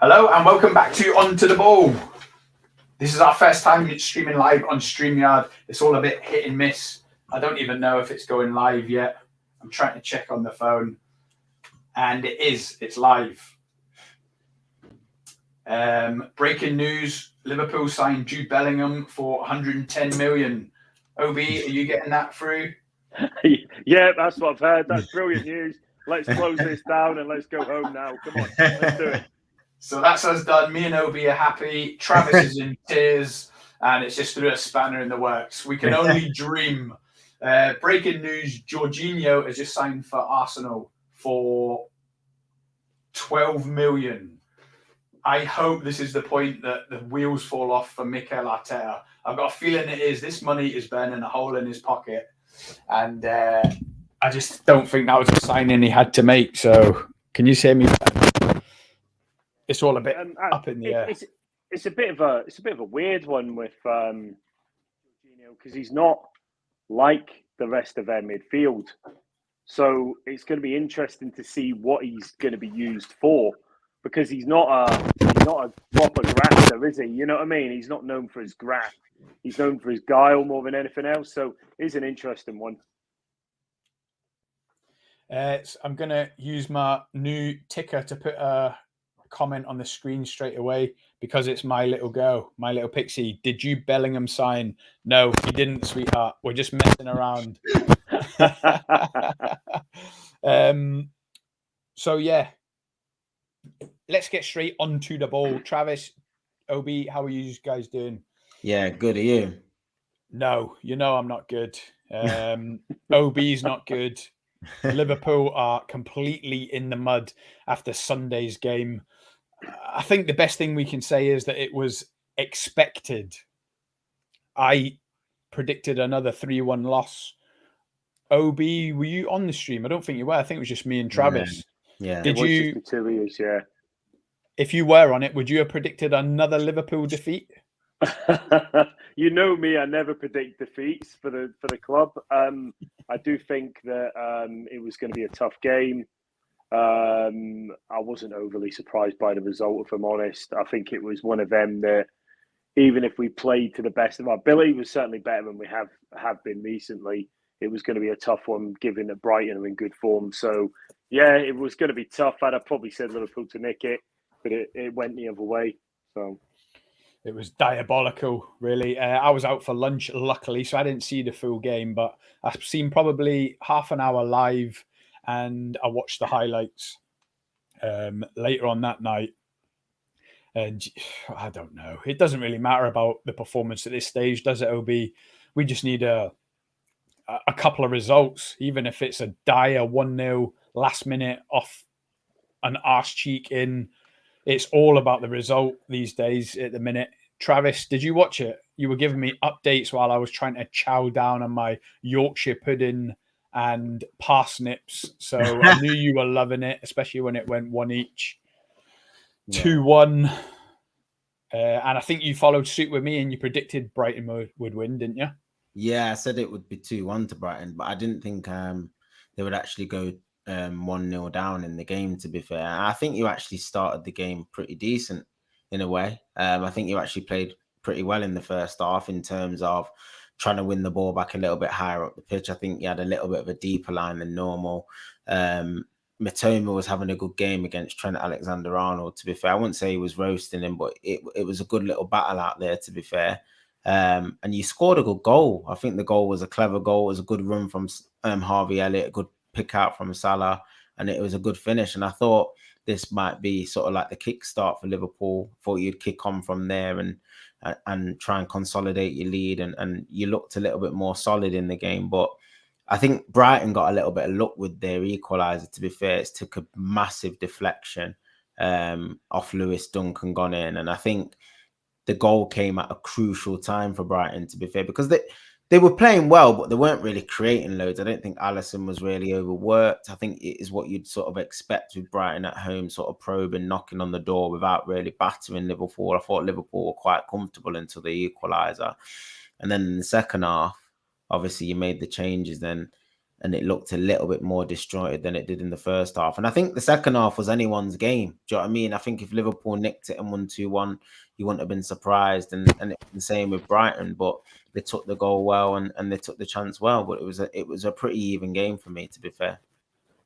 Hello and welcome back to Onto the Ball. This is our first time streaming live on StreamYard. It's all a bit hit and miss. I don't even know if it's going live yet. I'm trying to check on the phone. And it is. It's live. Breaking news. Liverpool signed Jude Bellingham for 110 million. OB, are you getting that through? Yeah, that's what I've heard. That's brilliant news. Let's close this down and let's go home now. Come on, let's do it. So that's us done. Me and Obi are happy. Travis is in tears, and it's just threw a spanner in the works. We can only dream. Breaking news: Jorginho has just signed for Arsenal for 12 million. I hope this is the point that the wheels fall off for Mikel Arteta. I've got a feeling it is. This money is burning a hole in his pocket, and I just don't think that was a signing he had to make. So, can you say me? It's all a bit up in the air. It's a bit of a weird one with Jorginho because he's not like the rest of their midfield. So it's going to be interesting to see what he's going to be used for, because he's not a proper grafter, is he? You know what I mean? He's not known for his graft. He's known for his guile more than anything else. So it's an interesting one. I'm going to use my new ticker to put a comment on the screen straight away, because it's my little girl, my little pixie. Did you Bellingham sign? No, he didn't, sweetheart. We're just messing around. So yeah, let's get straight onto the ball. Travis, OB, how are you guys doing? Yeah, good. Are you? No, you know I'm not good. OB's not good. Liverpool are completely in the mud after Sunday's game. I think the best thing we can say is that it was expected. I predicted another 3-1 loss. OB, were you on the stream? I don't think you were. I think it was just me and Travis. Yeah. Did you? Just the two of you, yeah. If you were on it, would you have predicted another Liverpool defeat? You know me, I never predict defeats for the club. I do think that it was going to be a tough game. I wasn't overly surprised by the result, if I'm honest. I think it was one of them that, even if we played to the best of our ability, was certainly better than we have been recently. It was going to be a tough one, given that Brighton are in good form. So, yeah, it was going to be tough. I'd have probably said Liverpool to nick it, but it went the other way. So it was diabolical, really. I was out for lunch, luckily, so I didn't see the full game, but I've seen probably half an hour live, and I watched the highlights later on that night. And I don't know. It doesn't really matter about the performance at this stage, does it, OB? We just need a couple of results, even if it's a dire 1-0 last minute off an arse cheek in. It's all about the result these days at the minute. Travis, did you watch it? You were giving me updates while I was trying to chow down on my Yorkshire pudding and parsnips. So I knew you were loving it, especially when it went one each. 2-1. And I think you followed suit with me and you predicted Brighton would win, didn't you? Yeah, I said it would be 2-1 to Brighton, but I didn't think they would actually go 1-0 down in the game, to be fair. I think you actually started the game pretty decent in a way. I think you actually played pretty well in the first half in terms of trying to win the ball back a little bit higher up the pitch. I think you had a little bit of a deeper line than normal. Matoma was having a good game against Trent Alexander-Arnold, to be fair. I wouldn't say he was roasting him, but it was a good little battle out there, to be fair. And you scored a good goal. I think the goal was a clever goal. It was a good run from Harvey Elliott, a good pick out from Salah, and it was a good finish. And I thought this might be sort of like the kickstart for Liverpool. Thought you'd kick on from there and try and consolidate your lead, and you looked a little bit more solid in the game. But I think Brighton got a little bit of luck with their equaliser, to be fair. It took a massive deflection off Lewis Dunk and gone in. And I think the goal came at a crucial time for Brighton, to be fair, because they were playing well, but they weren't really creating loads. I don't think Alisson was really overworked. I think it is what you'd sort of expect with Brighton at home, sort of probing, knocking on the door without really battering Liverpool. I thought Liverpool were quite comfortable until the equaliser. And then in the second half, obviously you made the changes then. and it looked a little bit more disjointed than it did in the first half. And I think the second half was anyone's game. Do you know what I mean? I think if Liverpool nicked it and won 2-1, you wouldn't have been surprised. And it's the same with Brighton, but they took the goal well and they took the chance well. But it was a pretty even game for me, to be fair.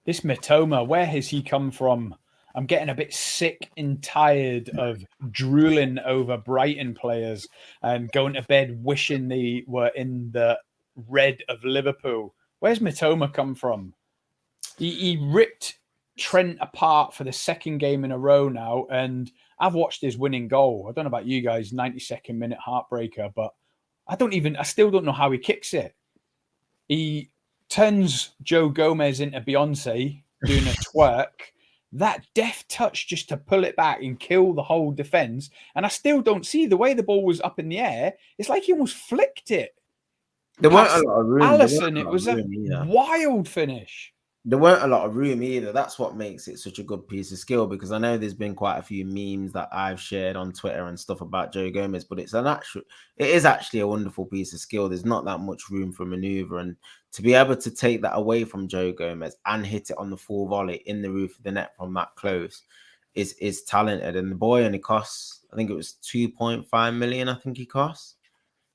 This Mitoma, where has he come from? I'm getting a bit sick and tired of drooling over Brighton players and going to bed wishing they were in the red of Liverpool. Where's Mitoma come from? He ripped Trent apart for the second game in a row now, and I've watched his winning goal. I don't know about you guys, 92nd minute heartbreaker, but I still don't know how he kicks it. He turns Joe Gomez into Beyonce doing a twerk. That deft touch just to pull it back and kill the whole defense. And I still don't see the way the ball was up in the air. It's like he almost flicked it. There weren't a lot of room. Allison, it was a wild finish. There weren't a lot of room either. That's what makes it such a good piece of skill, because I know there's been quite a few memes that I've shared on Twitter and stuff about Joe Gomez, but it is actually a wonderful piece of skill. There's not that much room for maneuver, and to be able to take that away from Joe Gomez and hit it on the full volley in the roof of the net from that close is talented. And the boy only costs, I think it was 2.5 million. I think he costs,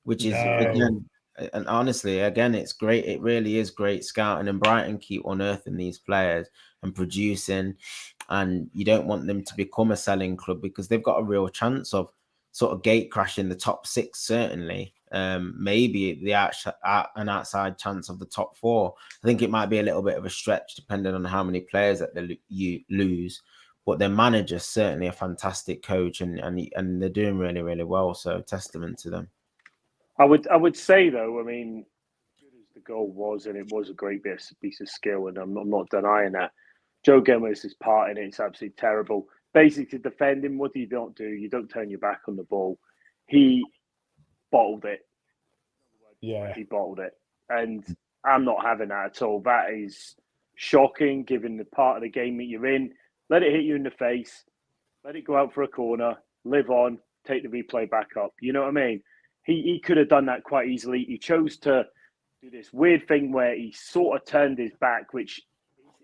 which is again. And honestly, again, it's great. It really is great scouting, and Brighton keep unearthing these players and producing. And you don't want them to become a selling club, because they've got a real chance of sort of gate crashing the top 6, certainly. Maybe an outside chance of the top 4. I think it might be a little bit of a stretch depending on how many players that you lose. But their manager's certainly a fantastic coach, and they're doing really, really well. So testament to them. I would say, though, I mean, good as the goal was, and it was a great piece of skill, and I'm not denying that. Joe Gomez's part in it's absolutely terrible. Basically, defending, what do you not do? You don't turn your back on the ball. He bottled it. Yeah. He bottled it. And I'm not having that at all. That is shocking, given the part of the game that you're in. Let it hit you in the face. Let it go out for a corner. Live on. Take the replay back up. You know what I mean? He could have done that quite easily. He chose to do this weird thing where he sort of turned his back, which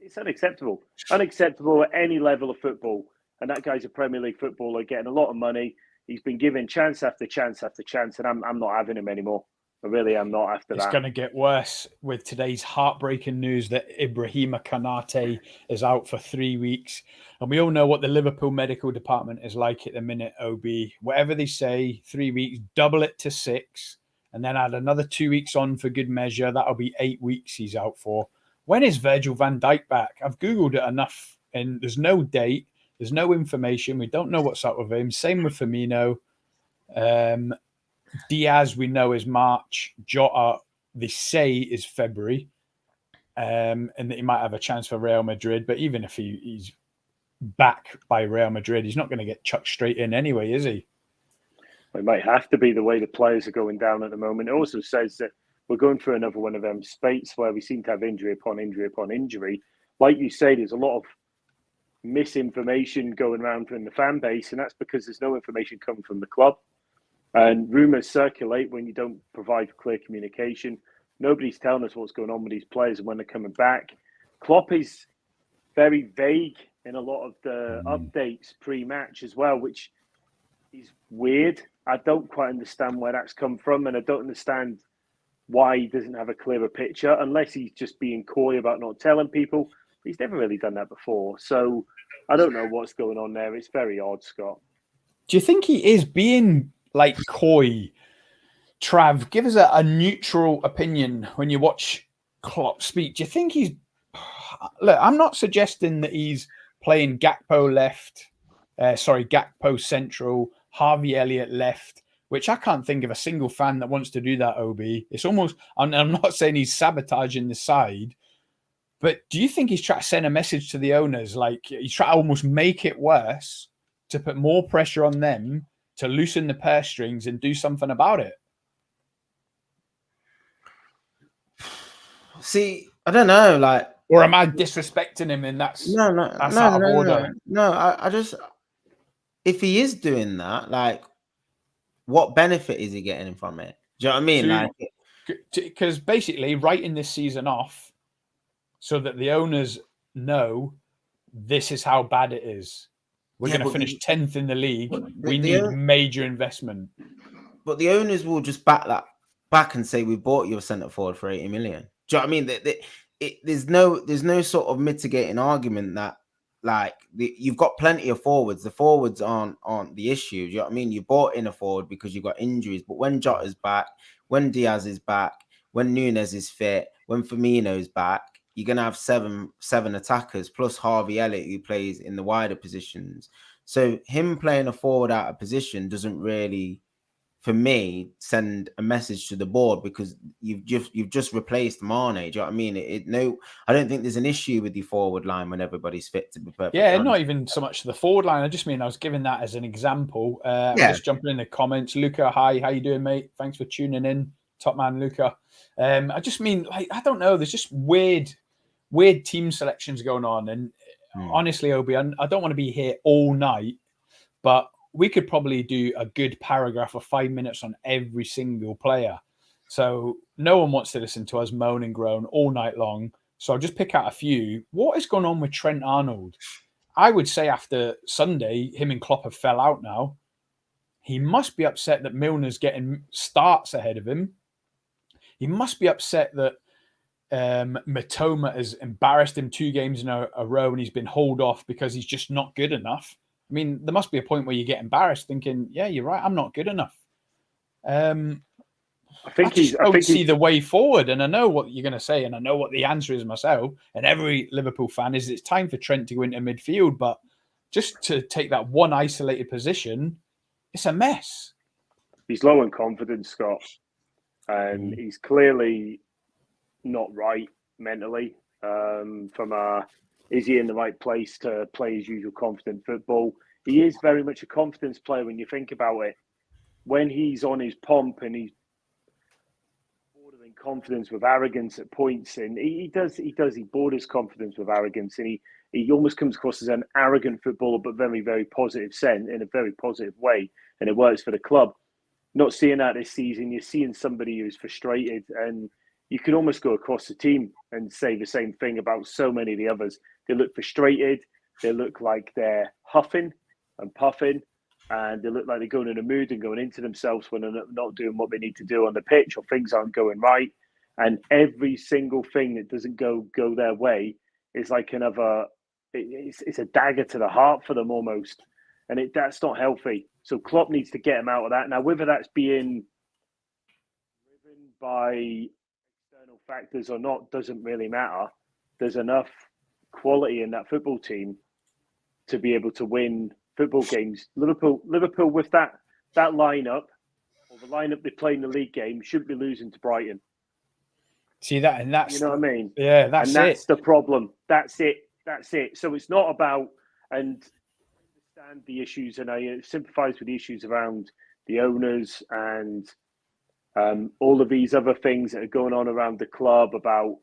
is unacceptable. Unacceptable at any level of football. And that guy's a Premier League footballer getting a lot of money. He's been given chance after chance after chance, and I'm not having him anymore. I really am not after that. It's going to get worse with today's heartbreaking news that Ibrahima Konate is out for 3 weeks. And we all know what the Liverpool medical department is like at the minute, OB. Whatever they say, 3 weeks, double it to 6, and then add another 2 weeks on for good measure. That'll be 8 weeks he's out for. When is Virgil van Dijk back? I've Googled it enough, and there's no date. There's no information. We don't know what's up with him. Same with Firmino. Diaz, we know, is March. Jota, they say, is February. And that he might have a chance for Real Madrid. But even if he's back by Real Madrid, he's not going to get chucked straight in anyway, is he? It might have to be the way the players are going down at the moment. It also says that we're going through another one of them spates where we seem to have injury upon injury upon injury. Like you say, there's a lot of misinformation going around from the fan base, and that's because there's no information coming from the club. And rumours circulate when you don't provide clear communication. Nobody's telling us what's going on with these players and when they're coming back. Klopp is very vague in a lot of the updates pre-match as well, which is weird. I don't quite understand where that's come from, and I don't understand why he doesn't have a clearer picture, unless he's just being coy about not telling people. He's never really done that before. So I don't know what's going on there. It's very odd, Scott. Do you think he is being like coy? Trav, give us a neutral opinion when you watch Klopp speak. Do you think he's... Look, I'm not suggesting that he's playing Gakpo left, Gakpo central, Harvey Elliott left, which I can't think of a single fan that wants to do that, OB. It's almost... I'm not saying he's sabotaging the side, but do you think he's trying to send a message to the owners? Like, he's trying to almost make it worse, to put more pressure on them, to loosen the purse strings and do something about it? See, I don't know, like... Or am I disrespecting him in that's out of order? No, I just... If he is doing that, like, what benefit is he getting from it? Do you know what I mean? Because basically, writing this season off, so that the owners know this is how bad it is. We're going to finish 10th in the league. We need major investment. But the owners will just back and say, we bought your centre forward for 80 million. Do you know what I mean? There's no sort of mitigating argument that you've got plenty of forwards. The forwards aren't the issue. Do you know what I mean? You bought in a forward because you've got injuries. But when Jota's back, when Diaz is back, when Nunes is fit, when Firmino's back, you're going to have seven attackers plus Harvey Elliott, who plays in the wider positions. So him playing a forward out of position doesn't really, for me, send a message to the board, because you've just replaced Mane. Do you know what I mean? I don't think there's an issue with the forward line when everybody's fit, to be perfect. Yeah, not even so much the forward line. I was giving that as an example. I'm just jumping in the comments. Luca, hi, how you doing, mate? Thanks for tuning in, top man Luca. I just mean, I don't know. There's just weird team selections going on, and honestly, Obi, I don't want to be here all night, but we could probably do a good paragraph of 5 minutes on every single player. So no one wants to listen to us moan and groan all night long. So I'll just pick out a few. What is going on with Trent Arnold? I would say after Sunday, him and Klopp have fell out now. He must be upset that Milner's getting starts ahead of him. He must be upset that Matoma has embarrassed him 2 games in a row and he's been hauled off because he's just not good enough. I mean, there must be a point where you get embarrassed thinking, yeah, you're right, I'm not good enough. I don't see the way forward. And I know what you're going to say, and I know what the answer is myself, and every Liverpool fan is it's time for Trent to go into midfield. But just to take that one isolated position, it's a mess. He's low in confidence, Scott. And he's clearly not right mentally. Is he in the right place to play his usual confident football? He is very much a confidence player when you think about it. When he's on his pomp and he's bordering confidence with arrogance at points, and he borders confidence with arrogance, and he almost comes across as an arrogant footballer, but very, very positive sense, in a very positive way, and it works for the club. Not seeing that this season. You're seeing somebody who's frustrated, and you can almost go across the team and say the same thing about so many of the others. They look frustrated. They look like they're huffing and puffing, and they look like they're going in a mood and going into themselves when they're not doing what they need to do on the pitch, or things aren't going right. And every single thing that doesn't go their way is like it's a dagger to the heart for them almost. And that's not healthy. So Klopp needs to get him out of that. Now, whether that's being driven by external factors or not doesn't really matter. There's enough quality in that football team to be able to win football games. Liverpool with that lineup, or the lineup they played in the league game, shouldn't be losing to Brighton. See that, and that's, you know what I mean? Yeah, that's the problem. That's it. So it's not about, and I understand the issues, and I sympathise with the issues around the owners and all of these other things that are going on around the club about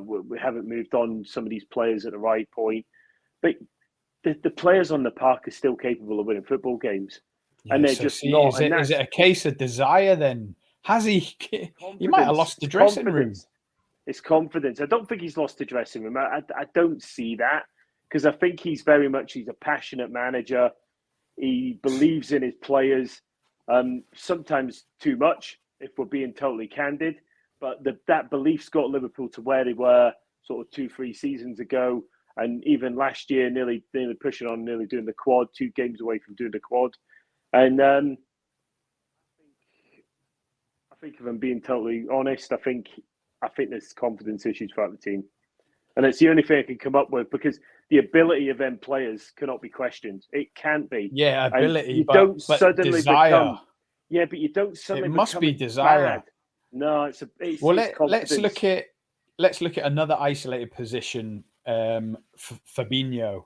we haven't moved on some of these players at the right point. But the players on the park are still capable of winning football games. Yeah, and they're just not. Is it a case of desire then? Has he? He might have lost the dressing room. It's confidence. I don't think he's lost the dressing room. I don't see that, because I think he's a passionate manager. He believes in his players, sometimes too much, if we're being totally candid. But that belief's got Liverpool to where they were sort of 2-3 seasons ago. And even last year, nearly pushing on, nearly doing the quad, 2 games away from doing the quad. And I think if I'm being totally honest, I think there's confidence issues throughout the team. And it's the only thing I can come up with, because the ability of them players cannot be questioned. It can't be. Yeah, ability, you don't suddenly desire. Become... Yeah, but you don't suddenly It must be desire. Bad. No, it's let's look at another isolated position, Fabinho.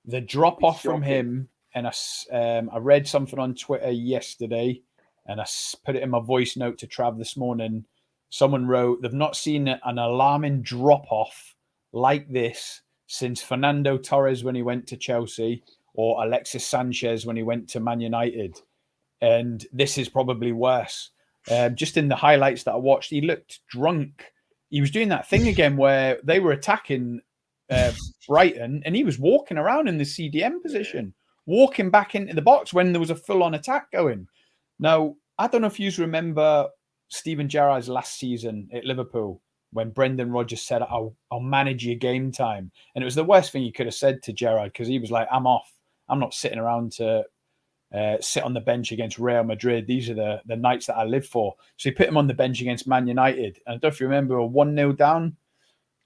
The drop off from him, and I read something on Twitter yesterday, and I put it in my voice note to Trav this morning. Someone wrote they've not seen an alarming drop off like this since Fernando Torres when he went to Chelsea, or Alexis Sanchez when he went to Man United, and this is probably worse. Just in the highlights that I watched, he looked drunk. he was doing that thing again where they were attacking Brighton, and he was walking around in the CDM position, walking back into the box when there was a full-on attack going. Now, I don't know if you remember Steven Gerrard's last season at Liverpool when Brendan Rodgers said, I'll manage your game time. And it was the worst thing you could have said to Gerrard, because he was like, I'm off. I'm not sitting around to sit on the bench against Real Madrid. These are the nights that I live for. So he put him on the bench against Man United. And I don't know if you remember, a 1-0 down.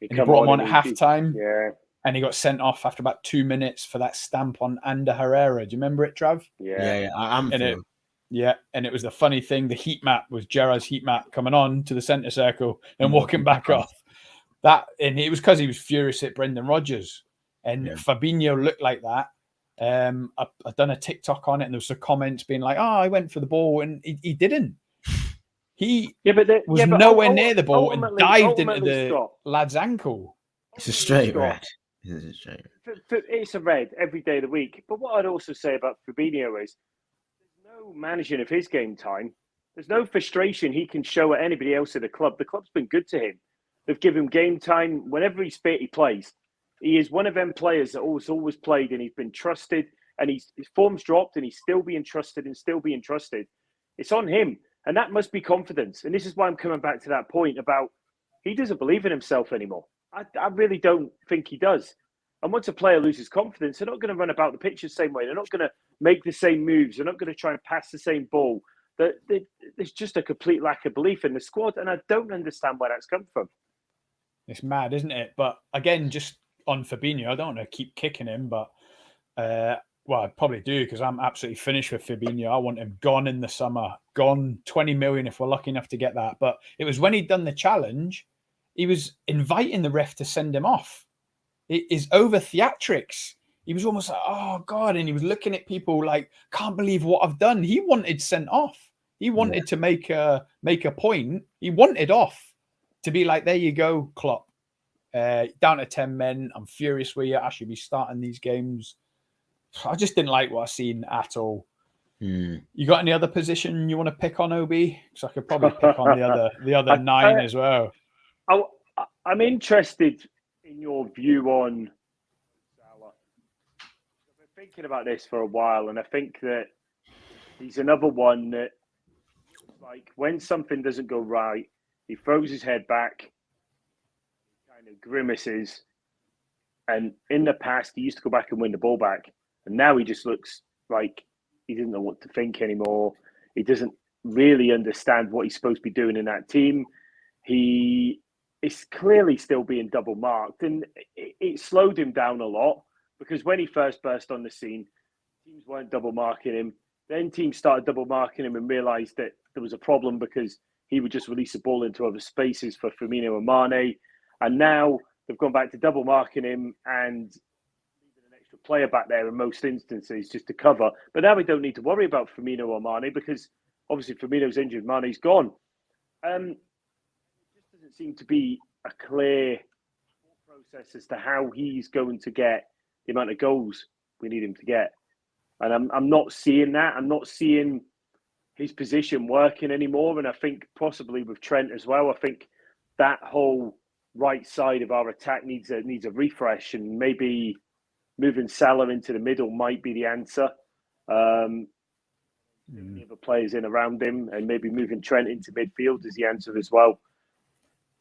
And he brought him on at half-time. Yeah. And he got sent off after about 2 minutes for that stamp on Ander Herrera. Do you remember it, Trav? Yeah. I'm and it was the funny thing. The heat map was Gerrard's heat map coming on to the centre circle and walking back off. And it was because he was furious at Brendan Rodgers. And Fabinho looked like that. I've done a TikTok on it, and there was some comments being like, I went for the ball, and he didn't. He was nowhere near the ball and dived into the lad's ankle. It's a straight red. It's a red every day of the week. But what I'd also say about Fabinho is there's no managing of his game time. There's no frustration he can show at anybody else at the club. The club's been good to him. They've given him game time. Whenever he's fit, he plays. He is one of them players that always played, and he's been trusted, and his form's dropped, and he's still being trusted and still being trusted. It's on him, and that must be confidence. And this is why I'm coming back to that point about he doesn't believe in himself anymore. I really don't think he does. And once a player loses confidence, they're not going to run about the pitch the same way. They're not going to make the same moves. They're not going to try and pass the same ball. There's just a complete lack of belief in the squad, and I don't understand where that's come from. It's mad, isn't it? But again, just on Fabinho, I don't want to keep kicking him, but well, I probably do, because I'm absolutely finished with Fabinho. I want him gone in the summer, gone 20 million if we're lucky enough to get that. But it was when he'd done the challenge, he was inviting the ref to send him off. It is over theatrics. He was almost like, oh God, and he was looking at people like, can't believe what I've done. He wanted sent off. He wanted to make a point. He wanted off, to be like, there you go, Klopp. Down to 10 men. I'm furious with you. I should be starting these games. I just didn't like what I seen at all. You got any other position you want to pick on, OB? Because I could probably pick on the other 9 as well. I'm interested in your view on Salah. I've been thinking about this for a while, and I think that he's another one that, like, when something doesn't go right, he throws his head back, kind of grimaces, and in the past he used to go back and win the ball back, and now he just looks like he doesn't know what to think anymore. He doesn't really understand what he's supposed to be doing in that team. He is clearly still being double marked, and it slowed him down a lot, because when he first burst on the scene, teams weren't double marking him. Then teams started double marking him and realised that there was a problem, because he would just release the ball into other spaces for Firmino and Mane. And now they've gone back to double marking him and leaving an extra player back there in most instances just to cover. But now we don't need to worry about Firmino or Mane, because obviously Firmino's injured, Mane's gone. It just doesn't seem to be a clear process as to how he's going to get the amount of goals we need him to get. And I'm not seeing that. I'm not seeing his position working anymore. And I think possibly with Trent as well, I think that whole right side of our attack needs a refresh, and maybe moving Salah into the middle might be the answer. The other players in around him, and maybe moving Trent into midfield is the answer as well.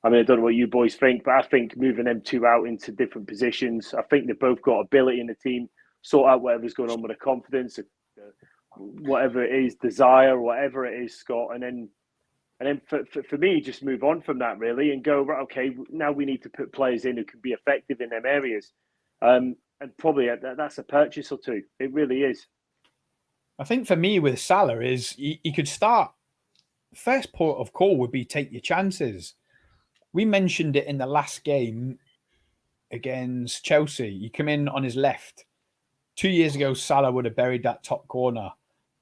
I mean, I don't know what you boys think, but I think moving them two out into different positions, I think they've both got ability in the team, sort out whatever's going on with the confidence, whatever it is, desire, whatever it is, Scott, and then for me, just move on from that really and go, right, okay, now we need to put players in who can be effective in them areas, and probably that's a purchase or two. It really is. I think for me with Salah is he could start. First port of call would be take your chances. We mentioned it in the last game against Chelsea. He came in on his left. 2 years ago, Salah would have buried that top corner.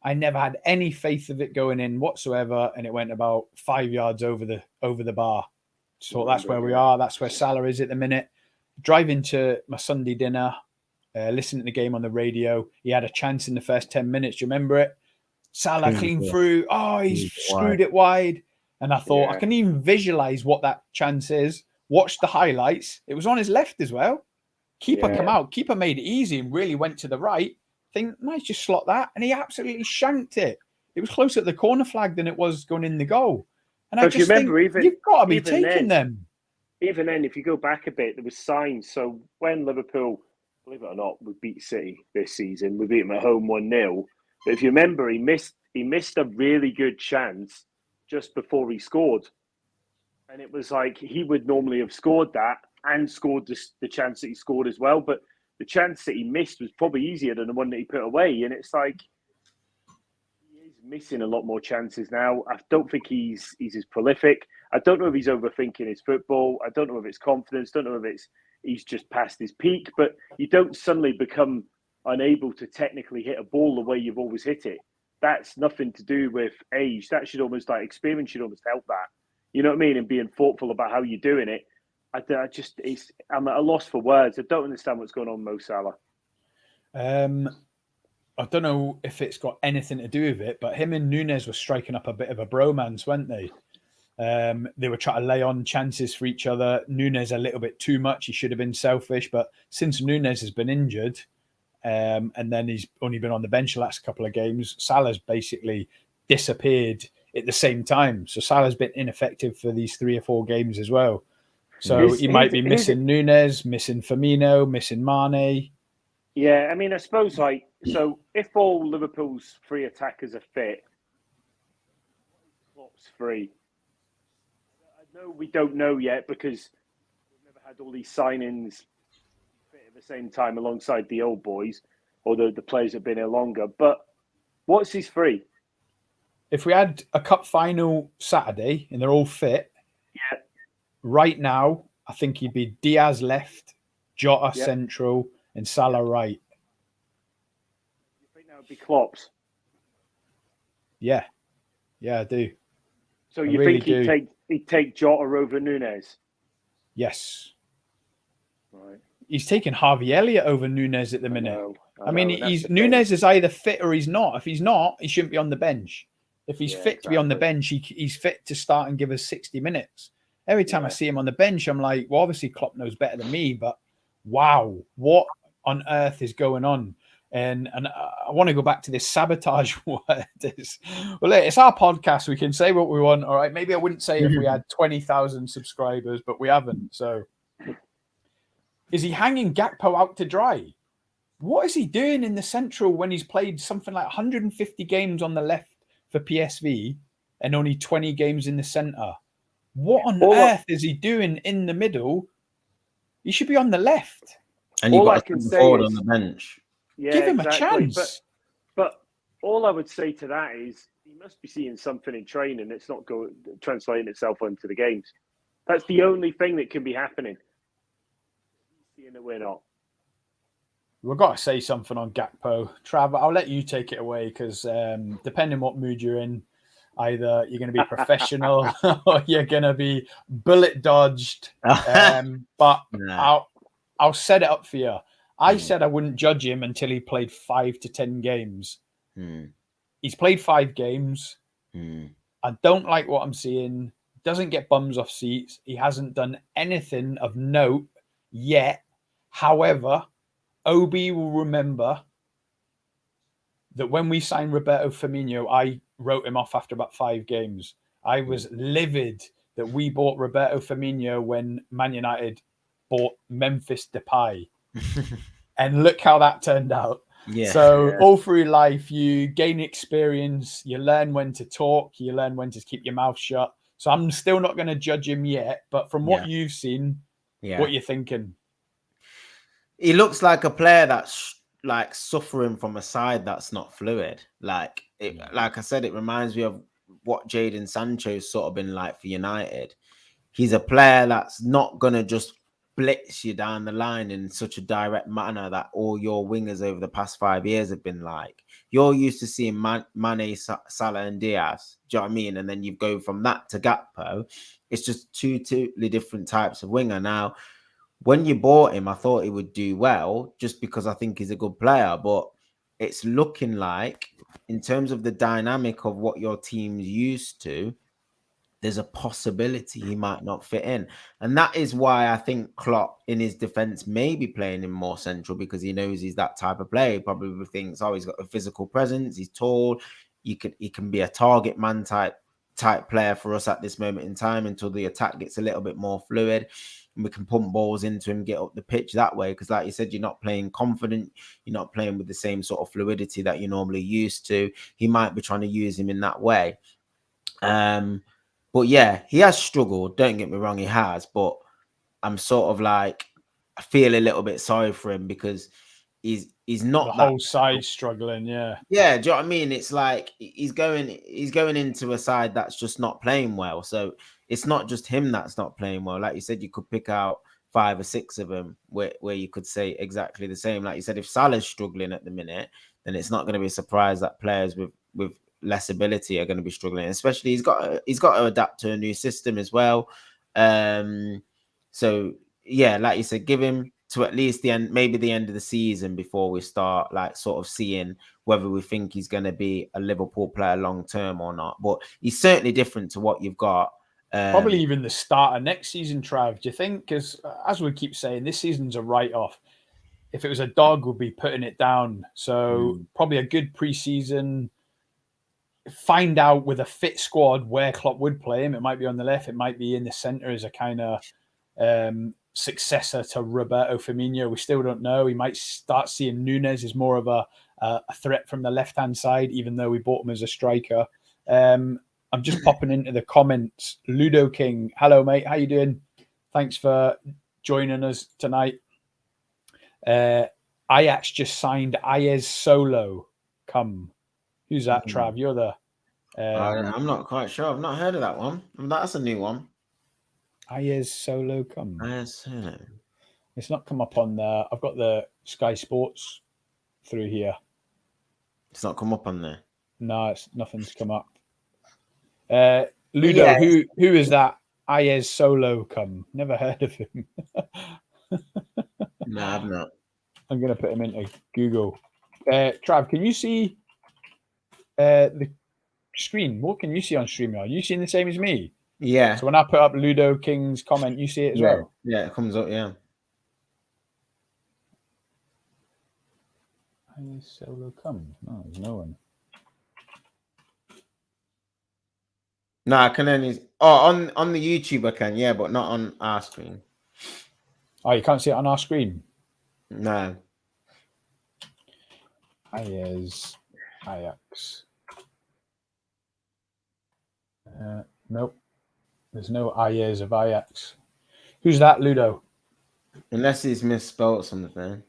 I never had any faith of it going in whatsoever, and it went about 5 yards over the bar. So that's where we are. That's where Salah is at the minute. Driving to my Sunday dinner, listening to the game on the radio. He had a chance in the first 10 minutes. Do you remember it? Salah clean through. Oh, he's screwed it wide. And I thought, I can even visualize what that chance is. Watch the highlights. It was on his left as well. Keeper come out. Keeper made it easy and really went to the right. Think, nice, just slot that. And he absolutely shanked it. It was closer at the corner flag than it was going in the goal. And I just think, you've got to be taking them. Even then, if you go back a bit, there was signs. So when Liverpool, believe it or not, we beat City this season, we beat them at home 1-0. But if you remember, he missed a really good chance just before he scored. And it was like he would normally have scored that and scored the chance that he scored as well. But the chance that he missed was probably easier than the one that he put away. And it's like he is missing a lot more chances now. I don't think he's as prolific. I don't know if he's overthinking his football. I don't know if it's confidence. Don't know if he's just past his peak. But you don't suddenly become unable to technically hit a ball the way you've always hit it. That's nothing to do with age. That should almost, like, experience should almost help that. You know what I mean? And being thoughtful about how you're doing it. I'm at a loss for words. I don't understand what's going on with Mo Salah. I don't know if it's got anything to do with it, but him and Nunes were striking up a bit of a bromance, weren't they? They were trying to lay on chances for each other. Nunes a little bit too much. He should have been selfish. But since Nunes has been injured, and then he's only been on the bench the last couple of games, Salah's basically disappeared at the same time. So Salah's been ineffective for these 3 or 4 games as well. So he might be missing Nunes, missing Firmino, missing Mane. Yeah, I mean, I suppose, like, so if all Liverpool's 3 attackers are fit, Klopp's free. I know we don't know yet because we've never had all these signings fit at the same time alongside the old boys, or the players that have been here longer. But what's his free? If we had a cup final Saturday and they're all fit, right now, I think he'd be Diaz left, Jota central, and Salah right. You think that would be Klopp's? Yeah, I do. So you think he'd take Jota over Nunes? Yes. Right. He's taking Harvey Elliott over Nunes at the minute. I mean, Nunes is either fit or he's not. If he's not, he shouldn't be on the bench. If he's fit to be on the bench, he's fit to start and give us 60 minutes. Every time I see him on the bench, I'm like, well, obviously Klopp knows better than me, but wow, what on earth is going on? And I want to go back to this sabotage word. Well, it's our podcast. We can say what we want. All right. Maybe I wouldn't say if we had 20,000 subscribers, but we haven't. So is he hanging Gakpo out to dry? What is he doing in the central when he's played something like 150 games on the left for PSV and only 20 games in the centre? What on earth is he doing in the middle? He should be on the left. And you've got to forward on the bench. Yeah, give him a chance. But all I would say to that is he must be seeing something in training that's not translating itself onto the games. That's the only thing that can be happening. Seeing that we're not. We've got to say something on Gakpo. Trav, I'll let you take it away because depending what mood you're in, either you're going to be professional or you're going to be bullet dodged. But I'll set it up for you. I said I wouldn't judge him until he played 5 to 10 games. He's played 5 games. I don't like what I'm seeing. Doesn't get bums off seats. He hasn't done anything of note yet. However, Obi will remember that when we signed Roberto Firmino, I wrote him off after about 5 games. I was livid that we bought Roberto Firmino when Man United bought Memphis Depay. And look how that turned out. All through life, you gain experience, you learn when to talk, you learn when to keep your mouth shut. So I'm still not going to judge him yet, but from what you've seen, what you're thinking? He looks like a player that's like suffering from a side that's not fluid. Like I said, it reminds me of what Jadon Sancho's sort of been like for United. He's a player that's not going to just blitz you down the line in such a direct manner that all your wingers over the past 5 years have been like. You're used to seeing Mane, Salah and Diaz. Do you know what I mean? And then you go from that to Gakpo. It's just two totally different types of winger. Now, when you bought him, I thought he would do well just because I think he's a good player. But it's looking like, in terms of the dynamic of what your team's used to, there's a possibility he might not fit in. And that is why I think Klopp, in his defense, may be playing him more central, because he knows he's that type of player. He probably thinks, oh, he's got a physical presence, he's tall, he can be a target man type player for us at this moment in time until the attack gets a little bit more fluid. And we can pump balls into him, get up the pitch that way. Because like you said, you're not playing confident. You're not playing with the same sort of fluidity that you're normally used to. He might be trying to use him in that way. But yeah, he has struggled. Don't get me wrong, he has. But I'm sort of like, I feel a little bit sorry for him, because he's not the that whole side struggling. Yeah. Yeah, do you know what I mean? It's like he's going into a side that's just not playing well. So it's not just him that's not playing well. Like you said, you could pick out 5 or 6 of them where you could say exactly the same. Like you said, if Salah's struggling at the minute, then it's not going to be a surprise that players with less ability are going to be struggling. Especially he's got to adapt to a new system as well. So yeah, like you said, give him to at least the end, maybe the end of the season, before we start like sort of seeing whether we think he's going to be a Liverpool player long term or not. But he's certainly different to what you've got. Probably even the start of next season, Trav. Do you think? Because as we keep saying, this season's a write-off. If it was a dog, we'd be putting it down. So probably a good pre-season. Find out with a fit squad where Klopp would play him. It might be on the left. It might be in the centre as a kind of successor to Roberto Firmino. We still don't know. We might start seeing Nunes as more of a threat from the left-hand side, even though we bought him as a striker. I'm just popping into the comments. Ludo King, hello, mate. How you doing? Thanks for joining us tonight. Ajax just signed Ayez Solo. Come. Who's that, Trav? You're the... I'm not quite sure. I've not heard of that one. That's a new one. Ayez Solo come. Ayez Solo. It's not come up on there. I've got the Sky Sports through here. It's not come up on there. No, nothing's come up. Ludo, yeah. Who is that? Ayez Solo come. Never heard of him. No, I've not. I'm going to put him into Google. Trav, can you see the screen? What can you see on StreamYard? Are you seeing the same as me? Yeah. So when I put up Ludo King's comment, you see it as well? Yeah, it comes up, yeah. Ayez Solo come. No, there's no one. No, I can only... Oh, on the YouTube I can, yeah, but not on our screen. Oh, you can't see it on our screen? No. Ajax. Nope. There's no Ayez of Ajax. Who's that, Ludo? Unless he's misspelled something.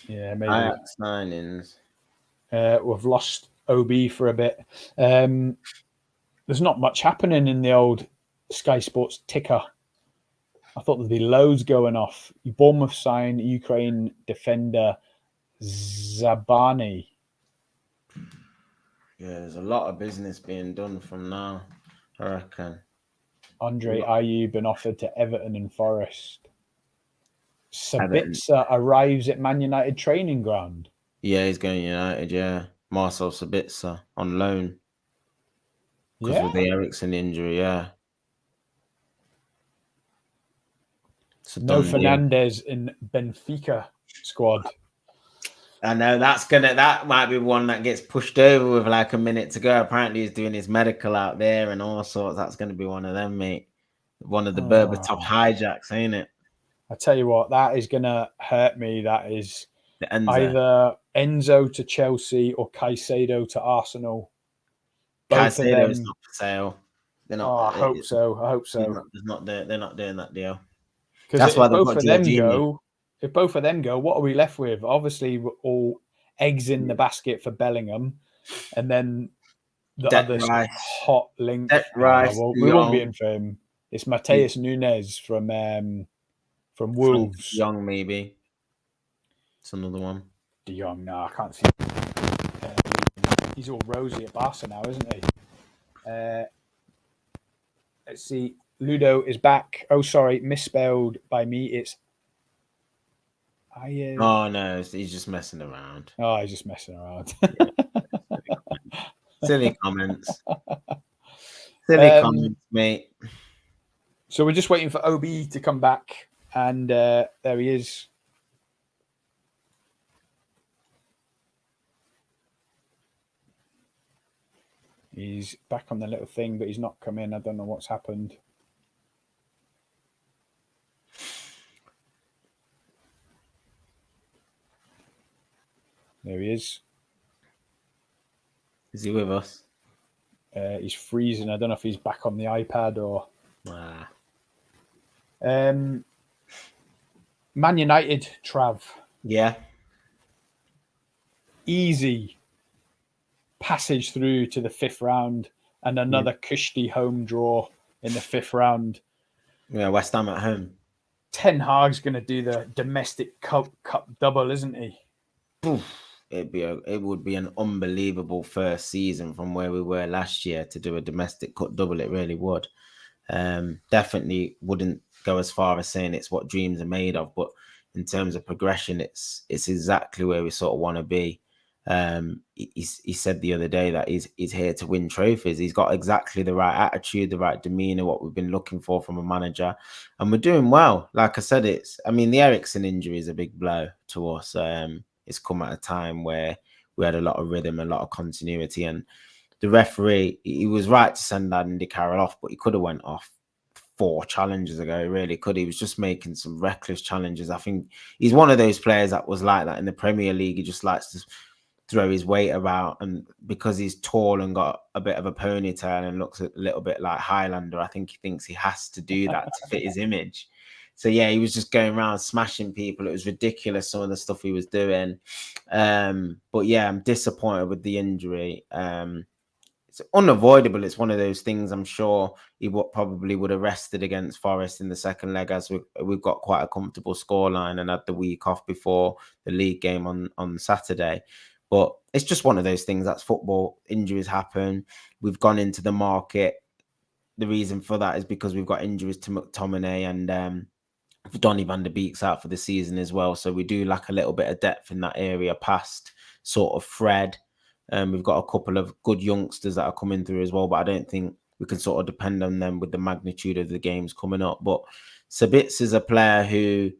Yeah, maybe. Ajax signings. We've lost OB for a bit. There's not much happening in the old Sky Sports ticker. I thought there'd be loads going off. Bournemouth signed Ukraine defender Zabani. Yeah, there's a lot of business being done from now, I reckon. Andre Ayew been offered to Everton and Forest. Sabitzer arrives at Man United training ground. Yeah, he's going United, yeah. Marcel Sabitzer on loan. Because of the Eriksen injury, yeah. No Fernandes in Benfica squad. I know that might be one that gets pushed over with like a minute to go. Apparently he's doing his medical out there and all sorts. That's going to be one of them, mate. One of the Berbatov hijacks, ain't it? I tell you what, that is going to hurt me. That is either Enzo to Chelsea or Caicedo to Arsenal. Caicedo is not for sale. They're not. I hope so. They're not doing that deal. That's why both of them go. If both of them go, what are we left with? Obviously, we're all eggs in the basket for Bellingham, and then the other hot link. We won't be in for him. It's Mateus Nunes from Wolves. De Jong, maybe. It's another one. De Jong, no, I can't see. He's all rosy at Barca now, isn't he? Let's see. Ludo is back. Oh, sorry, misspelled by me. It's Oh no, he's just messing around. Oh, he's just messing around. Silly comments. Silly comments, mate. So we're just waiting for OB to come back, and there he is. He's back on the little thing, but he's not come in. I don't know what's happened. There he is. Is he with us? He's freezing. I don't know if he's back on the iPad or. Man United, Trav. Yeah. Easy passage through to the 5th round and another cushy home draw in the 5th round. Yeah, West Ham at home. Ten Hag's going to do the domestic cup double, isn't he? It would be an unbelievable first season from where we were last year to do a domestic cup double. It really would. Definitely wouldn't go as far as saying it's what dreams are made of, but in terms of progression, it's exactly where we sort of want to be. He said the other day that he's here to win trophies. He's got exactly the right attitude, the right demeanor, what we've been looking for from a manager, and we're doing well. Like I said, the Eriksen injury is a big blow to us. It's come at a time where we had a lot of rhythm, a lot of continuity, and the referee, he was right to send Andy Carroll off, but he could have went off 4 challenges ago. He really could. He was just making some reckless challenges. I think he's one of those players that was like that in the Premier League. He just likes to throw his weight about, and because he's tall and got a bit of a ponytail and looks a little bit like Highlander, I think he thinks he has to do that to fit his image. So yeah, he was just going around smashing people. It was ridiculous, some of the stuff he was doing. But yeah, I'm disappointed with the injury. It's unavoidable. It's one of those things. I'm sure he probably would have rested against Forest in the second leg, as we've got quite a comfortable scoreline and had the week off before the league game on Saturday. But it's just one of those things. That's football. Injuries happen. We've gone into the market. The reason for that is because we've got injuries to McTominay and Donny van der Beek's out for the season as well. So we do lack a little bit of depth in that area past sort of Fred. We've got a couple of good youngsters that are coming through as well, but I don't think we can sort of depend on them with the magnitude of the games coming up. But Sabitz is a player who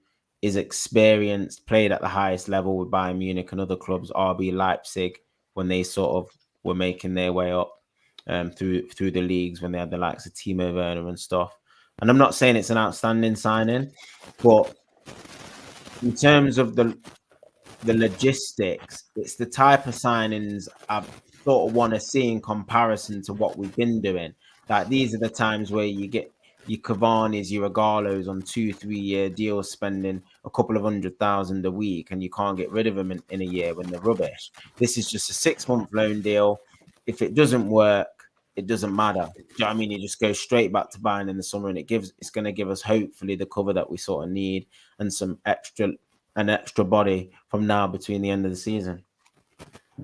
is experienced, played at the highest level with Bayern Munich and other clubs, RB Leipzig, when they sort of were making their way up through the leagues, when they had the likes of Timo Werner and stuff. And I'm not saying it's an outstanding signing, but in terms of the logistics, it's the type of signings I sort of want to see in comparison to what we've been doing. Like, these are the times where you get your Cavani's, your Agalos on 2-3 year deals, spending a couple of 100,000 a week, and you can't get rid of them in a year when they're rubbish. This is just a 6-month loan deal. If it doesn't work, it doesn't matter. Do you know what I mean? You just go straight back to buying in the summer, and it's going to give us hopefully the cover that we sort of need and some extra body from now between the end of the season.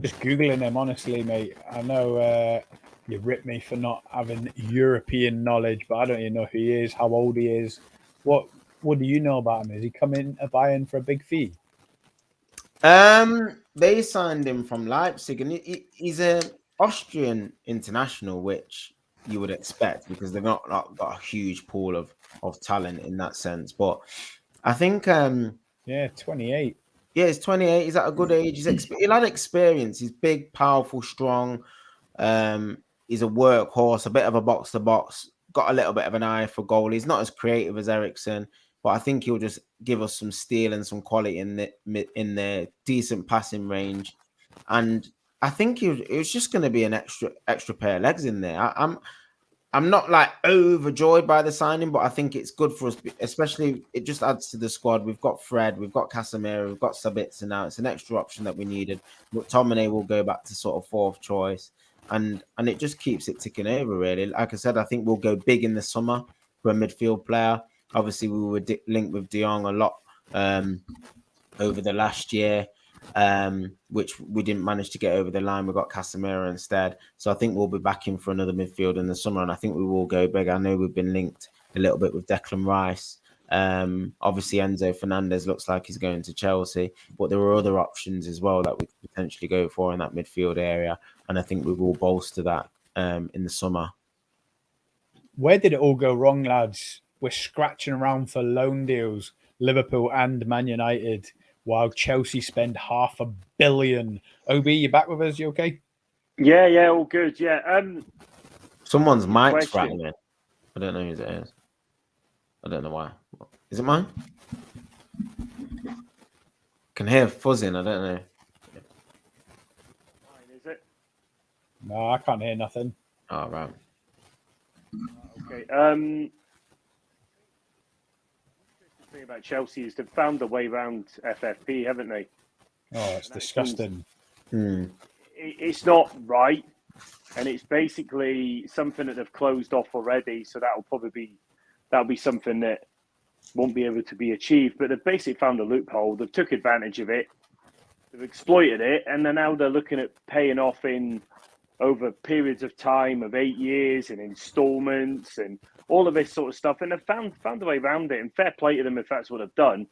Just Googling him, honestly, mate. I know you ripped me for not having European knowledge, but I don't even know who he is, how old he is. What do you know about him? Is he coming to Bayern for a big fee? They signed him from Leipzig, and he's an Austrian international, which you would expect because they've not got a huge pool of talent in that sense. But I think 28. Yeah, he's 28. He's at a good age. He'll have experience. He's big, powerful, strong. He's a workhorse, a bit of a box to box. Got a little bit of an eye for goal. He's not as creative as Eriksen, but I think he'll just give us some steel and some quality in the decent passing range. And I think it was just going to be an extra pair of legs in there. I'm not like overjoyed by the signing, but I think it's good for us, especially it just adds to the squad. We've got Fred, we've got Casemiro, we've got Sabitzer now. It's an extra option that we needed. But McTominay will go back to sort of 4th choice, and it just keeps it ticking over, really. Like I said, I think we'll go big in the summer for a midfield player. Obviously, we were linked with De Jong a lot over the last year, which we didn't manage to get over the line. We got Casemiro instead. So I think we'll be back in for another midfield in the summer, and I think we will go big. I know we've been linked a little bit with Declan Rice. Obviously, Enzo Fernandez looks like he's going to Chelsea, but there are other options as well that we could potentially go for in that midfield area, and I think we will bolster that in the summer. Where did it all go wrong, lads? We're scratching around for loan deals, Liverpool and Man United, while Chelsea spend $500 million. OB, you back with us? You okay? Yeah, all good. Yeah. Someone's mic's question. rattling. I don't know whose it is. I don't know why. Is it mine? Can hear fuzzing. I don't know. Is it? No, I can't hear nothing. Oh, right. Okay. The thing about Chelsea is they've found a way around FFP, haven't they? Oh, it's disgusting. It's not right, and it's basically something that they've closed off already. So that'll be something that won't be able to be achieved. But they've basically found a loophole. They've took advantage of it. They've exploited it, and then now they're looking at paying off in over periods of time of 8 years and installments and all of this sort of stuff. And they've found a way around it. And fair play to them if that's what they've done.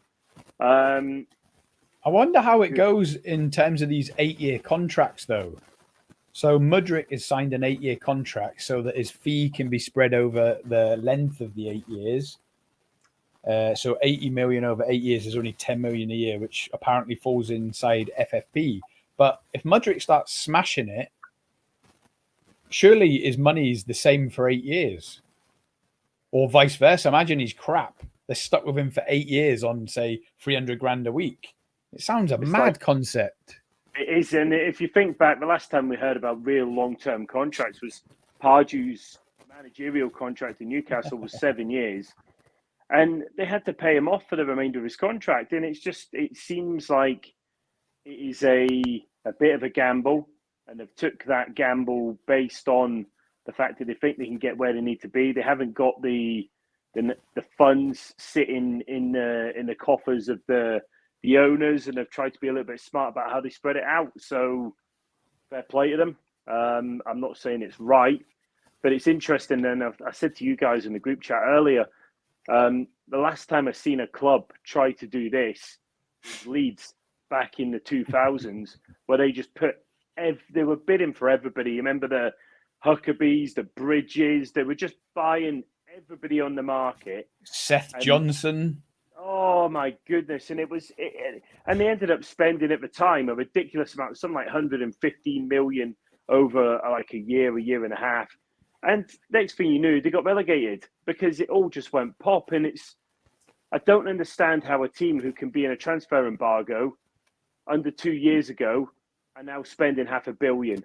I wonder how it goes in terms of these 8-year contracts, though. So Mudryk has signed an 8-year contract so that his fee can be spread over the length of the 8 years. So 80 million over 8 years is only 10 million a year, which apparently falls inside FFP. But if Mudryk starts smashing it, surely his money is the same for 8 years. Or vice versa. Imagine he's crap. They're stuck with him for 8 years on, say, 300 grand a week. It sounds a mad concept. It is. And if you think back, the last time we heard about real long-term contracts was Pardew's managerial contract in Newcastle was 7 years. And they had to pay him off for the remainder of his contract. And it seems like it is a bit of a gamble. And they've took that gamble based on the fact that they think they can get where they need to be. They haven't got the funds sitting in the coffers of the owners, and they've tried to be a little bit smart about how they spread it out. So fair play to them. I'm not saying it's right, but it's interesting. And I said to you guys in the group chat earlier, the last time I've seen a club try to do this was Leeds back in the 2000s, where they just they were bidding for everybody. You remember the Huckabees, the Bridges? They were just buying everybody on the market. Seth Johnson. Oh my goodness! And and they ended up spending at the time a ridiculous amount, something like 115 million over like a year and a half. And next thing you knew, they got relegated because it all just went pop. And I don't understand how a team who can be in a transfer embargo under 2 years ago are now spending $500 million.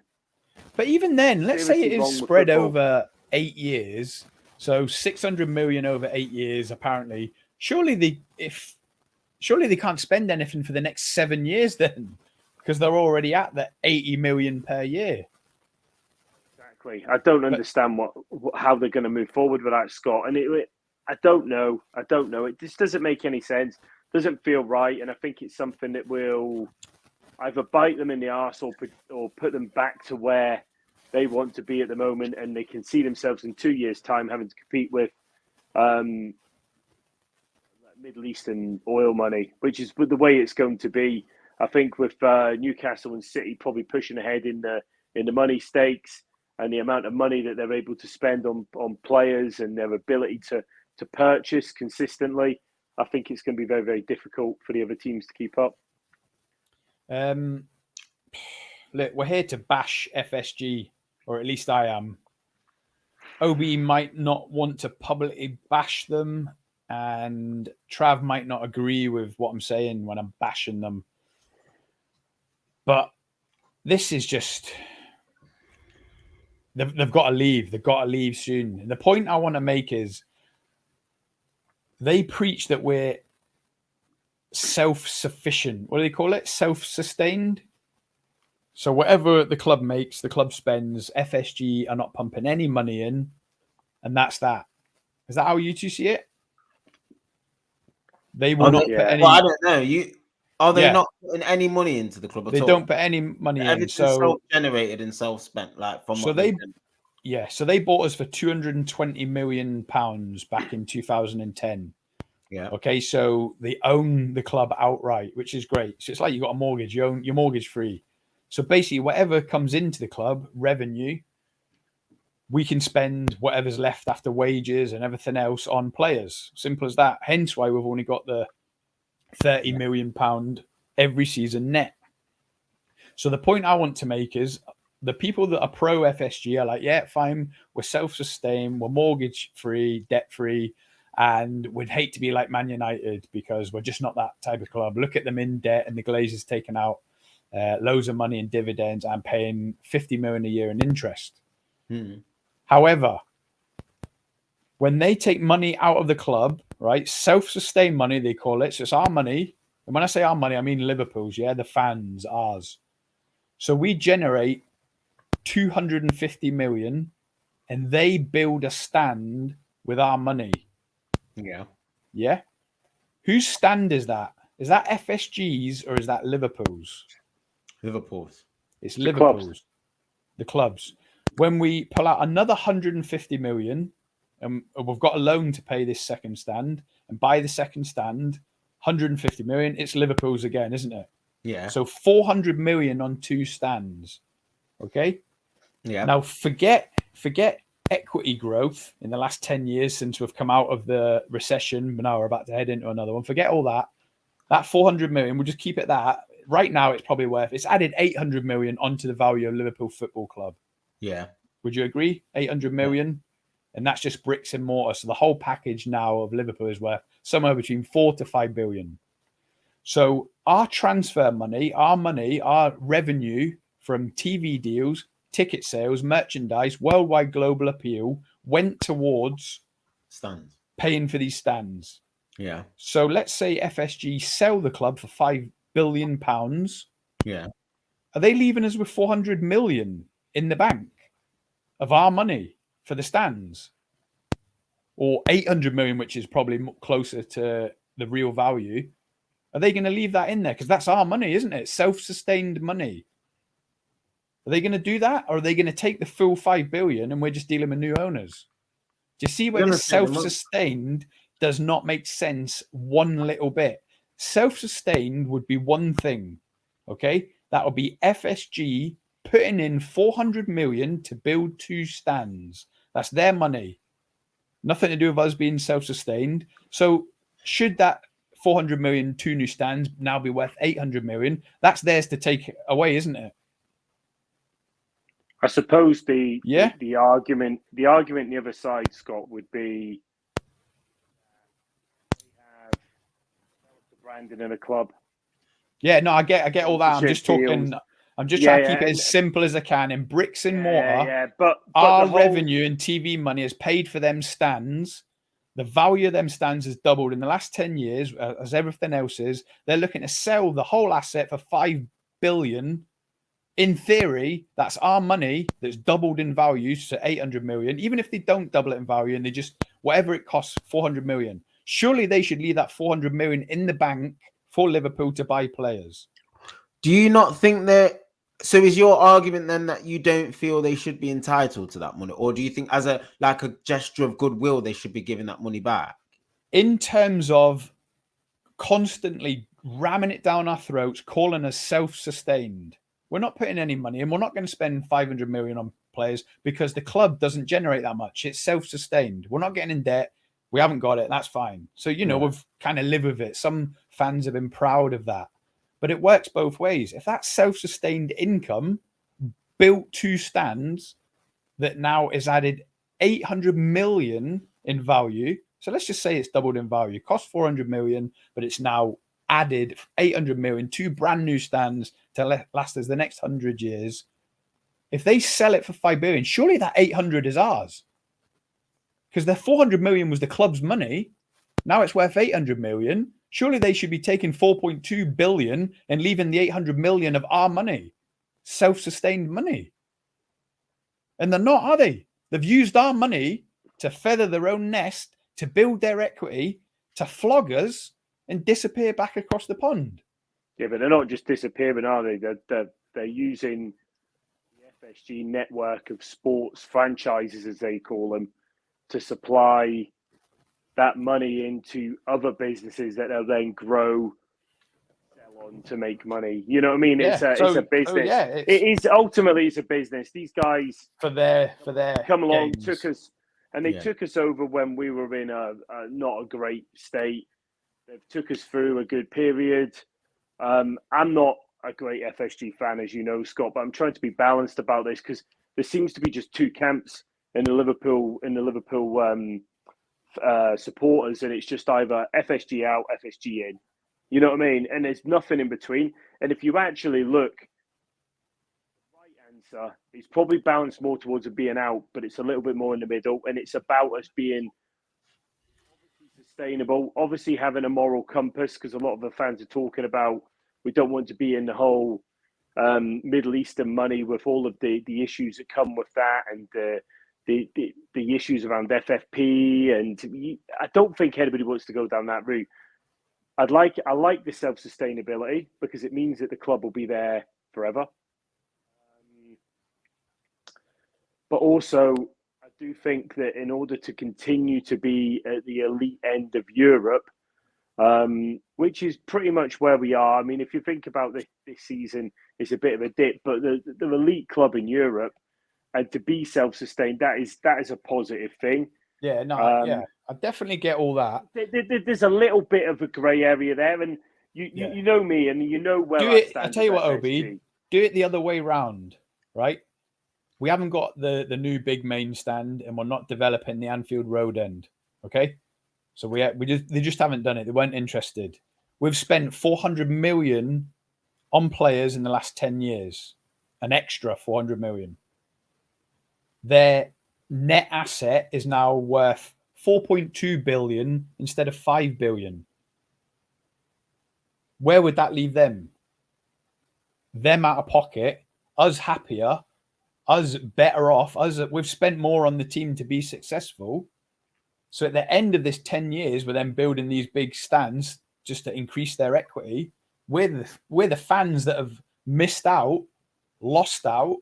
But even then, let's say it is spread over 8 years, so 600 million over 8 years. Apparently, surely they can't spend anything for the next 7 years then, because they're already at the 80 million per year. Exactly. I don't understand how they're going to move forward with that, Scott. And I don't know. It just doesn't make any sense. Doesn't feel right. And I think it's something that will either bite them in the arse or put them back to where they want to be at the moment, and they can see themselves in 2 years' time having to compete with Middle Eastern oil money, which is the way it's going to be. I think with Newcastle and City probably pushing ahead in the money stakes and the amount of money that they're able to spend on players and their ability to purchase consistently, I think it's going to be very, very difficult for the other teams to keep up. Look, we're here to bash FSG, or at least I am. Obi might not want to publicly bash them, and Trav might not agree with what I'm saying when I'm bashing them. But this is just... They've got to leave. They've got to leave soon. And the point I want to make is they preach that we're self-sufficient. What do they call it? Self-sustained. So whatever the club makes, the club spends. FSG are not pumping any money in, and that's that. Is that how you two see it? They will not put any... Well, I don't know. Are they not putting any money into the club at all? They don't put any money in. So self-generated and self-spent, like from so they bought us for £220 million back in 2010. Yeah. Okay, so they own the club outright, which is great. So it's like you got a mortgage, you're mortgage free. So basically, whatever comes into the club, revenue, we can spend whatever's left after wages and everything else on players. Simple as that. Hence why we've only got the £30 million every season net. So the point I want to make is the people that are pro FSG are like, yeah, fine, we're self-sustained, we're mortgage-free, debt-free, and we'd hate to be like Man United because we're just not that type of club. Look at them in debt, and the Glazers taking out loads of money in dividends and paying 50 million a year in interest. However, when they take money out of the club, right, self-sustained money, they call it, so it's our money. And when I say our money, I mean Liverpool's, yeah, the fans, ours. So we generate 250 million and they build a stand with our money. Yeah. Yeah. Whose stand is that? Is that FSG's or is that Liverpool's? Liverpool's. It's Liverpool's. The clubs. When we pull out another 150 million and we've got a loan to pay this second stand and buy the second stand, 150 million, it's Liverpool's again, isn't it? Yeah. So 400 million on two stands. Okay. Yeah. Now forget equity growth in the last 10 years since we've come out of the recession, but now we're about to head into another one. Forget all that. That 400 million, we'll just keep it that. Right now, it's probably it's added 800 million onto the value of Liverpool Football Club. Yeah. Would you agree? 800 million? Yeah. And that's just bricks and mortar. So the whole package now of Liverpool is worth somewhere between 4 to 5 billion. So our transfer money, our revenue from TV deals, ticket sales, merchandise, worldwide global appeal went towards stands, paying for these stands. Yeah. So let's say FSG sell the club for £5 billion. Yeah. Are they leaving us with 400 million in the bank of our money for the stands? Or 800 million, which is probably closer to the real value. Are they going to leave that in there? Because that's our money, isn't it? Self-sustained money. Are they going to do that? Or are they going to take the full 5 billion and we're just dealing with new owners? Do you see where this self-sustained does not make sense one little bit? Self-sustained would be one thing, okay? That would be FSG putting in 400 million to build two stands. That's their money. Nothing to do with us being self-sustained. So should that 400 million, two new stands now be worth 800 million? That's theirs to take away, isn't it? I suppose the argument on the other side, Scott, would be they have the branding in a club. Yeah, no, I get all that. I'm just talking. I'm just trying to keep it as simple as I can. In bricks and mortar, but our revenue and TV money has paid for them stands. The value of them stands has doubled in the last 10 years, as everything else is. They're looking to sell the whole asset for 5 billion. In theory, that's our money that's doubled in value to 800 million. Even if they don't double it in value and they just, whatever it costs, 400 million. Surely they should leave that 400 million in the bank for Liverpool to buy players. Do you not think that? So is your argument then that you don't feel they should be entitled to that money? Or do you think as a gesture of goodwill, they should be giving that money back? In terms of constantly ramming it down our throats, calling us self-sustained, we're not putting any money in. We're not going to spend 500 million on players because the club doesn't generate that much. It's self-sustained. We're not getting in debt. We haven't got it. That's fine. So, we've kind of lived with it. Some fans have been proud of that. But it works both ways. If that self-sustained income built two stands that now is added 800 million in value. So let's just say it's doubled in value. Cost 400 million, but it's now added 800 million, two brand new stands to last us the next 100 years. If they sell it for 5 billion, surely that 800 is ours. Because the 400 million was the club's money. Now it's worth 800 million. Surely they should be taking 4.2 billion and leaving the 800 million of our money, self-sustained money. And they're not, are they? They've used our money to feather their own nest, to build their equity, to flog us and disappear back across the pond. Yeah, but they're not just disappearing, are they? They're using the FSG network of sports franchises, as they call them, to supply that money into other businesses that they'll then grow, sell on to make money. You know what I mean? Yeah. It's a business. So yeah, it is ultimately it's a business. These guys for their come along, games. took us, and they took us over when we were in a not a great state. They took us through a good period. I'm not a great FSG fan, as you know, Scott, but I'm trying to be balanced about this because there seems to be just two camps in the Liverpool supporters, and it's just either FSG out, FSG in. You know what I mean? And there's nothing in between. And if you actually look, the right answer is probably balanced more towards it being out, but it's a little bit more in the middle, and it's about us being sustainable, obviously having a moral compass, because a lot of the fans are talking about we don't want to be in the whole Middle Eastern money with all of the issues that come with that, and the issues around FFP, and I don't think anybody wants to go down that route. I like the self-sustainability because it means that the club will be there forever. But also, I do think that in order to continue to be at the elite end of Europe, which is pretty much where we are. I mean, if you think about this season, it's a bit of a dip, but the elite club in Europe, and to be self-sustained, that is a positive thing. Yeah, no, I definitely get all that. There's a little bit of a grey area there, and you know me, and you know where I stand. I tell you what, Obi, do it the other way round, right? We haven't got the new big main stand, and we're not developing the Anfield Road end. Okay, so they just haven't done it. They weren't interested. We've spent 400 million on players in the last 10 years, an extra 400 million. Their net asset is now worth 4.2 billion instead of 5 billion. Where would that leave them? Them out of pocket, us happier, us better off, we've spent more on the team to be successful. So at the end of this 10 years, we're then building these big stands just to increase their equity. We're the fans that have missed out, lost out.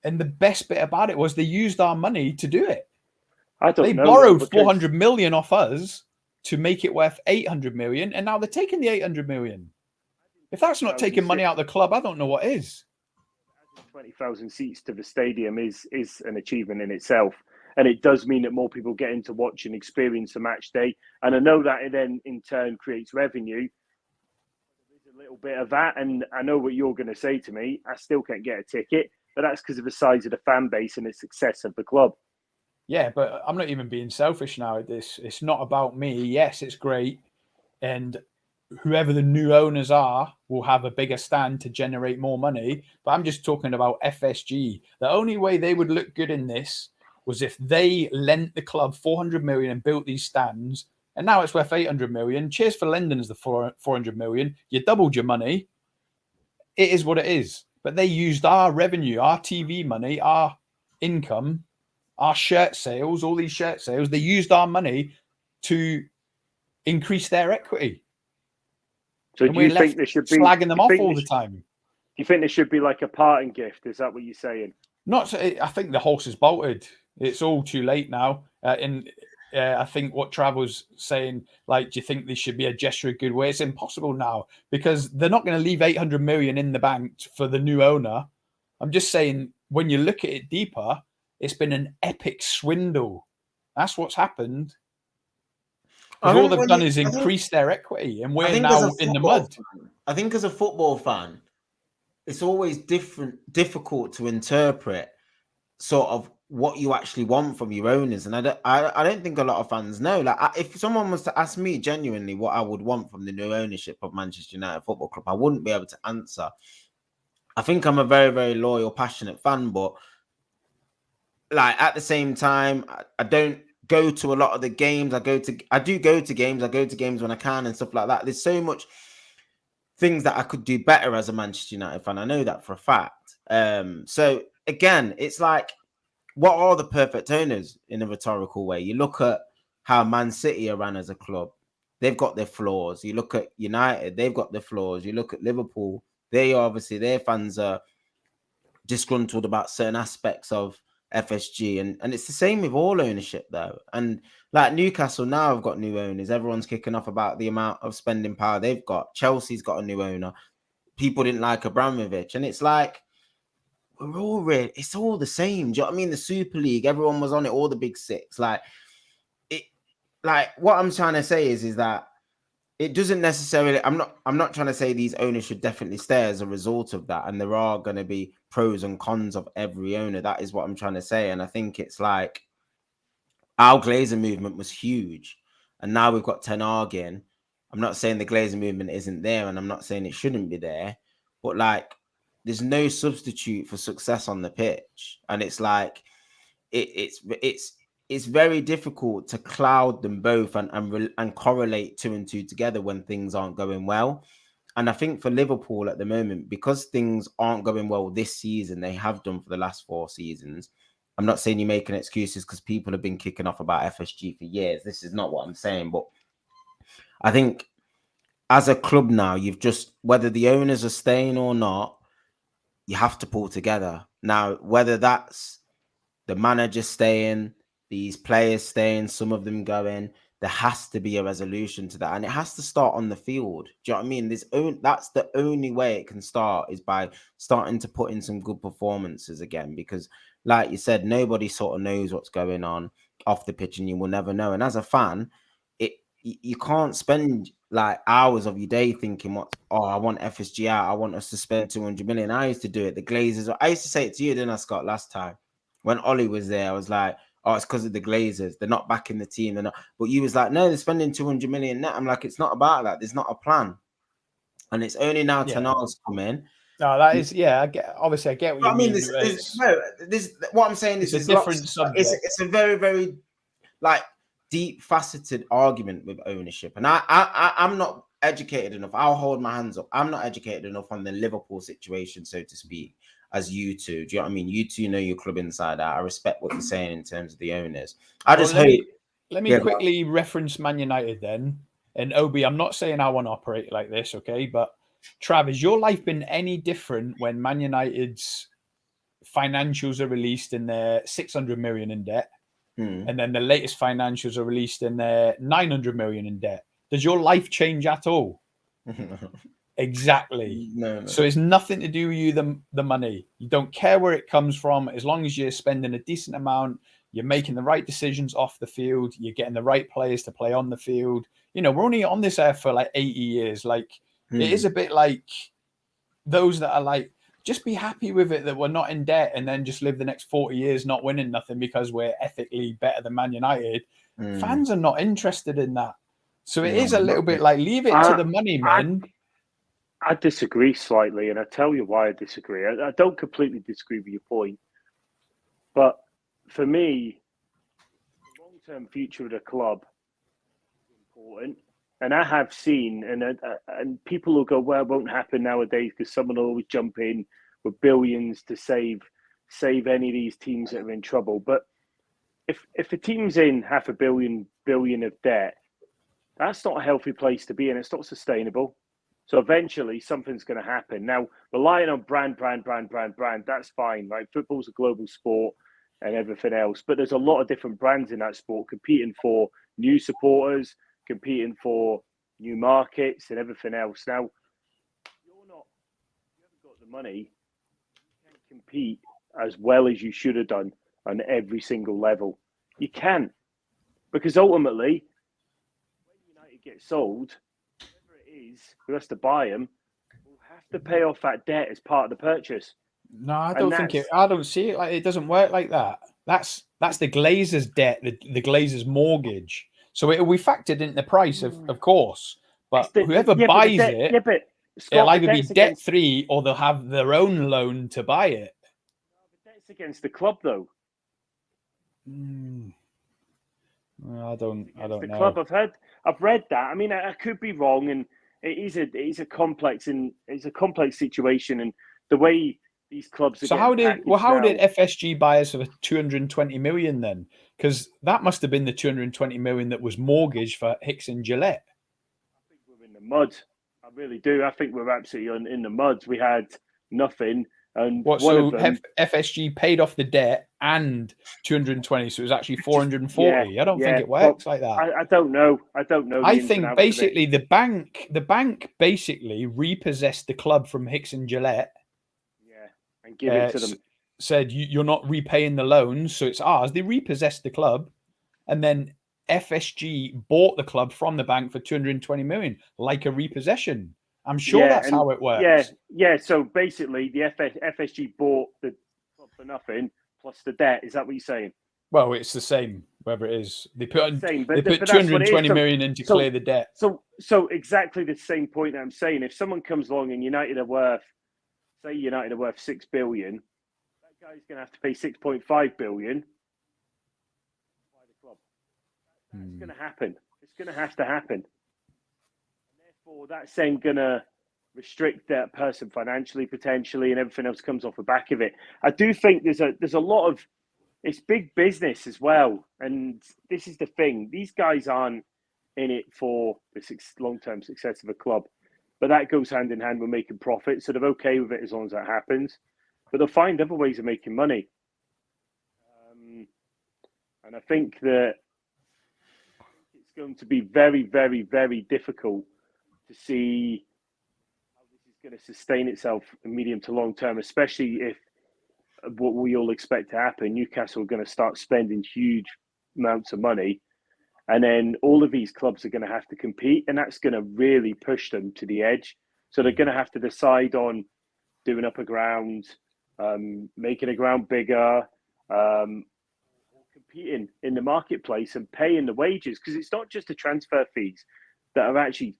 And the best bit about it was they used our money to do it. They borrowed 400 million off us to make it worth 800 million. And now they're taking the 800 million. If that's not taking money out of the club, I don't know what is. 20,000 seats to the stadium is an achievement in itself. And it does mean that more people get in to watch and experience the match day. And I know that it then in turn creates revenue. There's a little bit of that. And I know what you're going to say to me. I still can't get a ticket, but that's because of the size of the fan base and the success of the club. Yeah, but I'm not even being selfish now at this. It's not about me. Yes, it's great. And whoever the new owners are will have a bigger stand to generate more money. But I'm just talking about FSG. The only way they would look good in this was if they lent the club 400 million and built these stands, and now it's worth 800 million. Cheers for lending us the 400 million. You doubled your money. It is what it is. But they used our revenue, our TV money, our income, our shirt sales, all these shirt sales. They used our money to increase their equity. So do you think there should be slagging them off all the time? Do you think there should be like a parting gift? Is that what you're saying? I think the horse is bolted. It's all too late now. I think what Trav was saying, like, do you think there should be a gesture of goodwill? It's impossible now because they're not going to leave 800 million in the bank for the new owner. I'm just saying, when you look at it deeper, it's been an epic swindle. That's what's happened. All they've done is increase their equity, and we're now in the mud. I think as a football fan, it's always difficult to interpret sort of what you actually want from your owners, and I don't think a lot of fans know. Like, if someone was to ask me genuinely what I would want from the new ownership of Manchester United Football Club, I wouldn't be able to answer. I think I'm a very, very loyal, passionate fan, but like at the same time, I don't go to a lot of the games. I do go to games. I go to games when I can and stuff like that. There's so much things that I could do better as a Manchester United fan. I know that for a fact. So again, it's like, what are the perfect owners in a rhetorical way? You look at how Man City are run as a club. They've got their flaws. You look at United, they've got their flaws. You look at Liverpool, their fans are disgruntled about certain aspects of FSG, and it's the same with all ownership though. And like Newcastle now have got new owners. Everyone's kicking off about the amount of spending power they've got. Chelsea's got a new owner. People didn't like Abramovich, and it's like we're all really, it's all the same. Do you know what I mean? The Super League, everyone was on it, all the big six. Like it, like what I'm trying to say is that it doesn't necessarily. I'm not trying to say these owners should definitely stay as a result of that, and there are going to be pros and cons of every owner. That is what I'm trying to say, and I think it's like our Glazer movement was huge, and now we've got Ten Hag in. I'm not saying the Glazer movement isn't there, and I'm not saying it shouldn't be there, but like there's no substitute for success on the pitch, and it's like it's very difficult to cloud them both and correlate two and two together when things aren't going well. And I think for Liverpool at the moment, because things aren't going well this season, they have done for the last 4 seasons. I'm not saying you're making excuses because people have been kicking off about FSG for years. This is not what I'm saying, but I think as a club now, you've just, whether the owners are staying or not, you have to pull together. Now, whether that's the manager staying, these players staying, some of them going, there has to be a resolution to that. And it has to start on the field. Do you know what I mean? That's the only way it can start, is by starting to put in some good performances again. Because like you said, nobody sort of knows what's going on off the pitch, and you will never know. And as a fan, you can't spend like hours of your day thinking, I want FSG out, I want us to spend 200 million. I used to do it. The Glazers, I used to say it to you, didn't I, Scott, last time? When Ollie was there, I was like, it's because of the Glazers. They're not back in the team. They're not. But you was like, no, they're spending 200 million net. I'm like, it's not about that. There's not a plan. And it's only now Ten Hag's come in. No, that is, I get what you mean. What I'm saying is it's a different subject. It's a very, very like deep faceted argument with ownership. And I'm not educated enough. I'll hold my hands up. I'm not educated enough on the Liverpool situation, so to speak, as you two. Do you know what I mean? You two know your club inside out. I respect what you're saying in terms of the owners. Let me quickly reference Man United then. And Obi, I'm not saying I want to operate like this, okay? But Trav, has your life been any different when Man United's financials are released in their 600 million in debt, and then the latest financials are released in their 900 million in debt? Does your life change at all? Exactly. No. So it's nothing to do with you, the money. You don't care where it comes from. As long as you're spending a decent amount, you're making the right decisions off the field, you're getting the right players to play on the field. You know, we're only on this earth for like 80 years. Like, it is a bit like those that are like, just be happy with it that we're not in debt, and then just live the next 40 years not winning nothing because we're ethically better than Man United. Fans are not interested in that. So it is a little bit like, leave it to the money men. I disagree slightly, and I tell you why I disagree. I don't completely disagree with your point, but for me, the long-term future of the club is important. And I have seen, and people will go, well, it won't happen nowadays because someone will always jump in with billions to save any of these teams that are in trouble. But if a team's in $500 billion of debt, that's not a healthy place to be in. It's not sustainable. So eventually something's going to happen. Now, relying on brand, that's fine. Like, football's a global sport and everything else. But there's a lot of different brands in that sport competing for new supporters, competing for new markets and everything else. Now, you haven't got the money, you can't compete as well as you should have done on every single level. You can't. Because ultimately, when United gets sold, whoever it is who has to buy them will have to pay off that debt as part of the purchase. No, I don't I don't see it like, it doesn't work like that. That's the Glazers' debt, the Glazers' mortgage. So it will be factored in the price, of course. But whoever buys it, it'll either be debt free or they'll have their own loan to buy it. No, the debt's against the club, though. I don't know. Club, I've read that. I mean, I could be wrong, and it's a complex situation, and the way these clubs are. So how did FSG buy us for 220 million then? Because that must have been the 220 million that was mortgaged for Hicks and Gillette. I think we're in the mud. I really do. I think we're absolutely in the mud. We had nothing, And What? one So of them, FSG paid off the debt and 220, so it was actually 440. I don't think it works like that. I don't know. I don't know. I think basically the bank basically repossessed the club from Hicks and Gillette. Yeah, and give it to them. Said you're not repaying the loans, so it's ours. They repossessed the club, and then FSG bought the club from the bank for 220 million, like a repossession. I'm sure that's how it works. Yeah. So basically, the FSG bought the club for nothing plus the debt. Is that what you're saying? Well, it's the same, whether it is. They put 220 million in to clear the debt. So exactly the same point that I'm saying. If someone comes along and United are worth 6 billion, that guy's going to have to pay 6.5 billion to buy the club. That's going to happen. It's going to have to happen. And therefore, that's then going to restrict that person financially, potentially, and everything else comes off the back of it. I do think there's a lot of, it's big business as well. And this is the thing. These guys aren't in it for the long-term success of a club. But that goes hand in hand with making profit. So they're okay with it as long as that happens. But they'll find other ways of making money. And I think that it's going to be very, very, very difficult to see how this is going to sustain itself in medium to long term, especially if what we all expect to happen, Newcastle are going to start spending huge amounts of money. And then all of these clubs are going to have to compete, and that's going to really push them to the edge. So they're going to have to decide on doing up a ground, making a ground bigger, competing in the marketplace and paying the wages. Because it's not just the transfer fees that are actually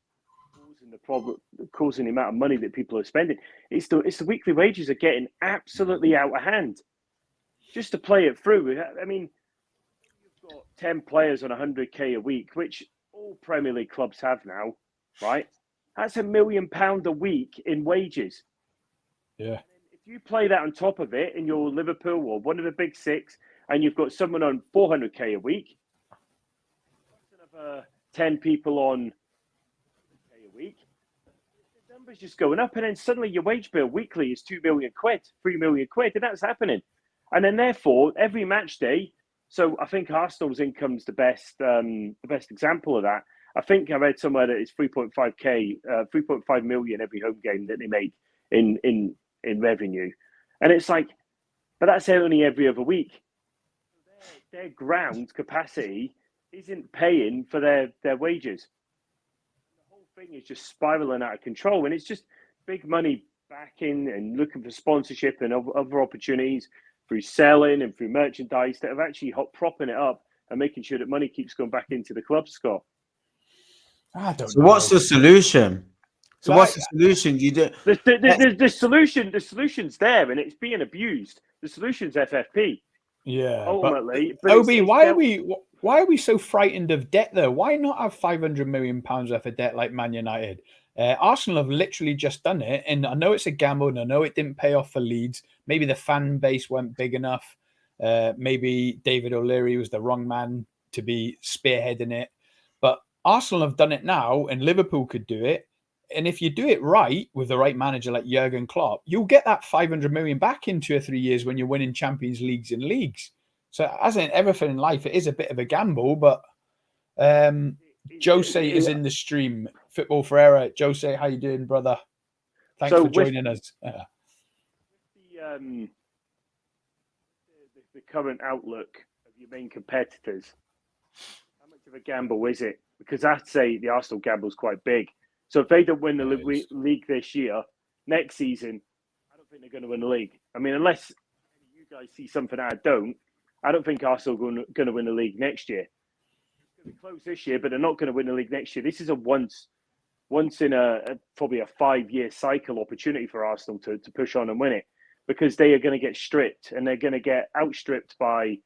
causing the problem, causing the amount of money that people are spending. It's the weekly wages are getting absolutely out of hand. Just to play it through, I mean, you've got 10 players on 100k a week, which all Premier League clubs have now, right? That's £1 million a week in wages. Yeah. If you play that on top of it in your Liverpool or one of the big six, and you've got someone on 400k a week, that's another 10 people on 100k a week. The numbers just going up, and then suddenly your wage bill weekly is 2 million quid, 3 million quid, and that's happening. And then therefore, every match day. So I think Arsenal's income's the best example of that. I think I read somewhere that it's 3.5 million every home game that they make in revenue, and it's like, but that's only every other week. Their ground capacity isn't paying for their wages. The whole thing is just spiraling out of control, and it's just big money backing and looking for sponsorship and other opportunities through selling and through merchandise that are actually propping it up and making sure that money keeps going back into the club, Scott. I don't know. What's the solution? So what's the solution? You do the solution's there, and it's being abused. The solution's FFP. Yeah, ultimately. But Obi, why are we so frightened of debt though? Why not have 500 million pounds worth of debt like Man United? Arsenal have literally just done it, and I know it's a gamble, and I know it didn't pay off for Leeds. Maybe the fan base weren't big enough. Maybe David O'Leary was the wrong man to be spearheading it. But Arsenal have done it now, and Liverpool could do it. And if you do it right with the right manager like Jurgen Klopp, you'll get that 500 million back in 2 or 3 years when you're winning Champions Leagues and leagues. So as in everything in life, it is a bit of a gamble, but Jose is in the stream. Football Ferreira. Jose, how you doing, brother? Thanks for joining us. The current outlook of your main competitors, how much of a gamble is it? Because I'd say the Arsenal gamble is quite big. So if they don't win the league this year, next season, I don't think they're going to win the league. I mean, unless you guys see something I don't think Arsenal are going to win the league next year. It's going to be close this year, but they're not going to win the league next year. This is a once in probably a 5-year cycle opportunity for Arsenal to push on and win it, because they are going to get stripped, and they're going to get outstripped by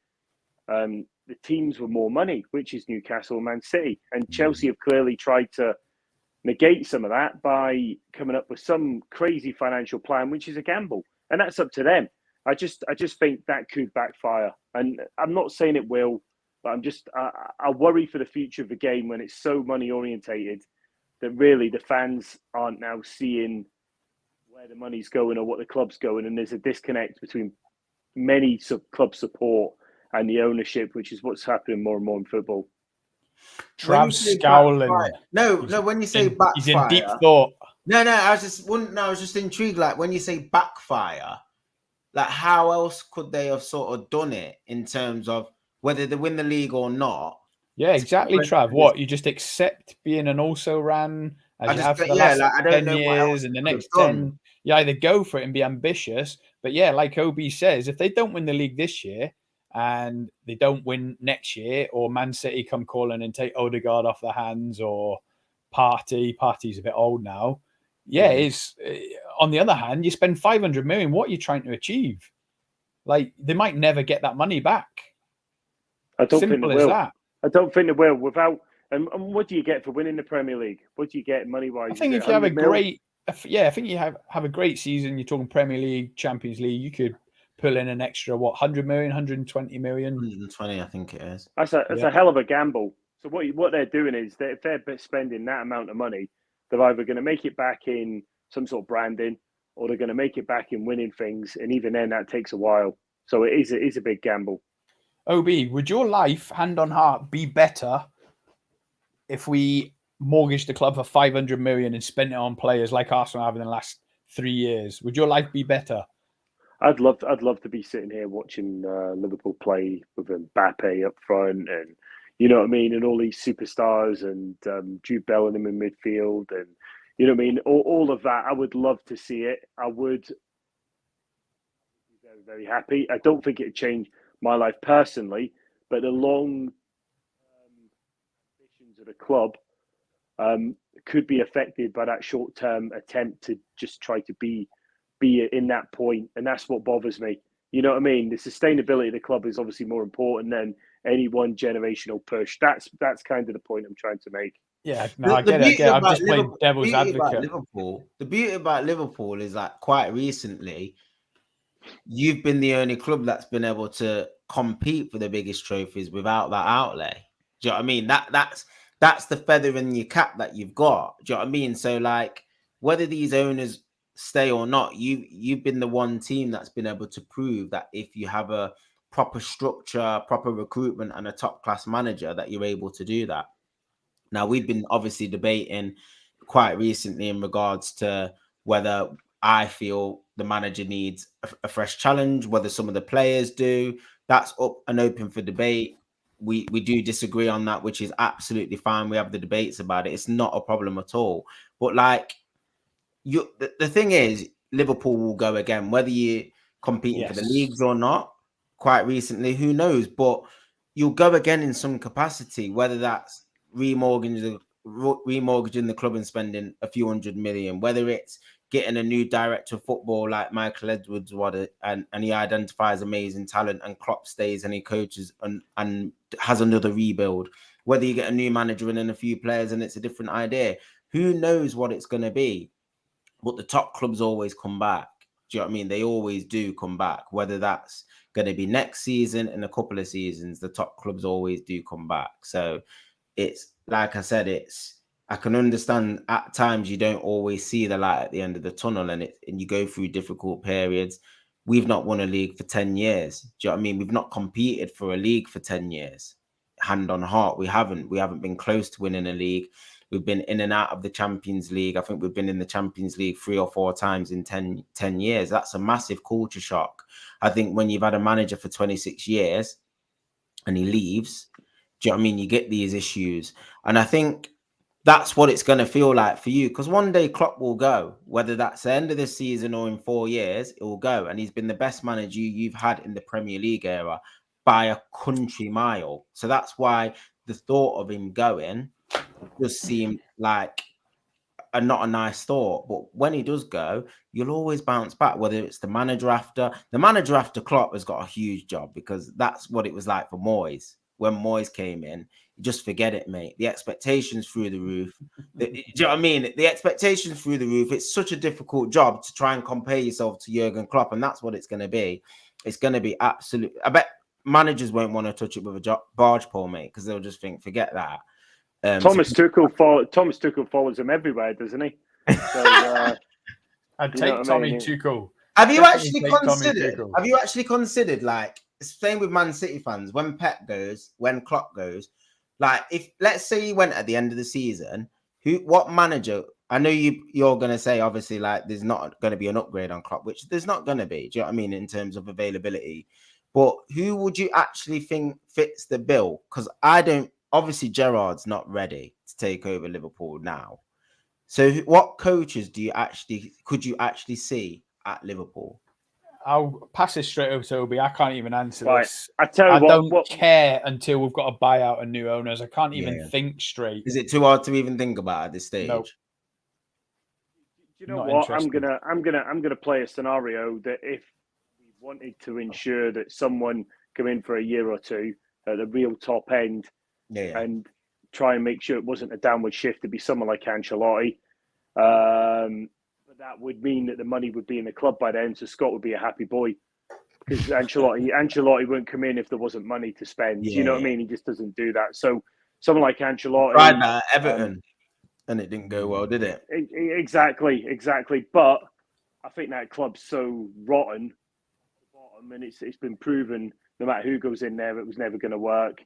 the teams with more money, which is Newcastle and Man City. And Chelsea have clearly tried to negate some of that by coming up with some crazy financial plan, which is a gamble, and that's up to them. I just think that could backfire, and I'm not saying it will, but I worry for the future of the game when it's so money orientated that really the fans aren't now seeing where the money's going or what the club's going, and there's a disconnect between many club support and the ownership, which is what's happening more and more in football. Trav's scowling. No, when you say backfire, he's in deep thought. No, I was just intrigued. Like when you say backfire, like how else could they have sort of done it in terms of whether they win the league or not? Yeah, exactly, Trav. What, you just accept being an also-ran as you have for the last 10 years, and the next 10, you either go for it and be ambitious. But yeah, like Obi says, if they don't win the league this year and they don't win next year, or Man City come calling and take Odegaard off their hands, or Party's a bit old now. Yeah, is on the other hand, you spend 500 million. What are you trying to achieve? Like, they might never get that money back. I don't think they will. I don't think they will. Without and what do you get for winning the Premier League? What do you get money-wise? I think if you have a great, I think you have a great season. You're talking Premier League, Champions League. You could pull in an extra 100 million, 120 million. 120, I think it is. That's a hell of a gamble. So what they're doing is that if they're spending that amount of money, they're either going to make it back in some sort of branding, or they're going to make it back in winning things, and even then that takes a while. So it is a big gamble. OB, would your life, hand on heart, be better if we mortgaged the club for 500 million and spent it on players like Arsenal have in the last 3 years? Would your life be better? I'd love to be sitting here watching Liverpool play with Mbappe up front, and you know what I mean, and all these superstars, and Jude Bellingham in midfield, and you know what I mean, all of that. I would love to see it. I would be very, very happy. I don't think it'd change my life personally, but the long ambitions of the club could be affected by that short-term attempt to just try to be in that point, and that's what bothers me. You know what I mean? The sustainability of the club is obviously more important than any one generational push. That's kind of the point I'm trying to make. Yeah, no, I get it. I'm just playing devil's advocate. The beauty about Liverpool is that quite recently, you've been the only club that's been able to compete for the biggest trophies without that outlay. Do you know what I mean? That's the feather in your cap that you've got. Do you know what I mean? So like, whether these owners stay or not, you've been the one team that's been able to prove that if you have a proper structure, proper recruitment, and a top class manager, that you're able to do that. Now, we've been obviously debating quite recently in regards to whether I feel the manager needs a fresh challenge, whether some of the players do. That's up and open for debate. We do disagree on that, which is absolutely fine. We have the debates about it. It's not a problem at all. But like, the thing is, Liverpool will go again, whether you're competing for the leagues or not. Quite recently, who knows? But you'll go again in some capacity, whether that's remortgaging the club and spending a few hundred million, whether it's getting a new director of football like Michael Edwards, and he identifies amazing talent, and Klopp stays and he coaches and has another rebuild, whether you get a new manager and then a few players and it's a different idea. Who knows what it's going to be? But the top clubs always come back. Do you know what I mean? They always do come back, whether that's going to be next season, in a couple of seasons, the top clubs always do come back. So it's like I said, I can understand at times you don't always see the light at the end of the tunnel, and you go through difficult periods. We've not won a league for 10 years. Do you know what I mean? We've not competed for a league for 10 years. Hand on heart, we haven't been close to winning a league. We've been in and out of the Champions League. I think we've been in the Champions League 3 or 4 times in 10 years. That's a massive culture shock. I think when you've had a manager for 26 years and he leaves, do you know what I mean? You get these issues. And I think that's what it's going to feel like for you, because one day Klopp will go, whether that's the end of this season or in 4 years, it will go. And he's been the best manager you've had in the Premier League era by a country mile. So that's why the thought of him going just seemed like not a nice thought. But when he does go, you'll always bounce back, whether it's the manager after. The manager after Klopp has got a huge job, because that's what it was like for Moyes. When Moyes came in, just forget it, mate. The expectations through the roof. Do you know what I mean? The expectations through the roof. It's such a difficult job to try and compare yourself to Jurgen Klopp, and that's what it's going to be. It's going to be absolute. I bet managers won't want to touch it with a barge pole, mate, because they'll just think, forget that. Thomas Tuchel follows him everywhere, doesn't he? So, I'd You know take what I Tommy mean? Tuchel. Have you Definitely actually take Tommy considered? Tuchel. Have you actually considered, like, same with Man City fans, when Pep goes, when Klopp goes, like, if let's say he went at the end of the season, what manager? I know you're gonna say obviously like there's not gonna be an upgrade on Klopp, which there's not gonna be. Do you know what I mean in terms of availability? But who would you actually think fits the bill? Because I don't. Obviously, Gerrard's not ready to take over Liverpool now. So, what coaches could you actually see at Liverpool? I'll pass this straight over to Obi. I can't even answer Right. this. I tell you I don't what care until we've got to buy out and new owners. I can't even Yeah. think straight. Is it too hard to even think about at this stage? No. you know Not what? interested. I'm gonna play a scenario that if we wanted to ensure that someone come in for a year or two at the real top end Yeah. and try and make sure it wasn't a downward shift to be someone like Ancelotti. But that would mean that the money would be in the club by then, so Scott would be a happy boy. Because Ancelotti wouldn't come in if there wasn't money to spend. Yeah. You know what I mean? He just doesn't do that. So someone like Ancelotti Tried that at Everton, and it didn't go well, did it? Exactly. But I think that club's so rotten at the bottom, and it's been proven no matter who goes in there, it was never going to work.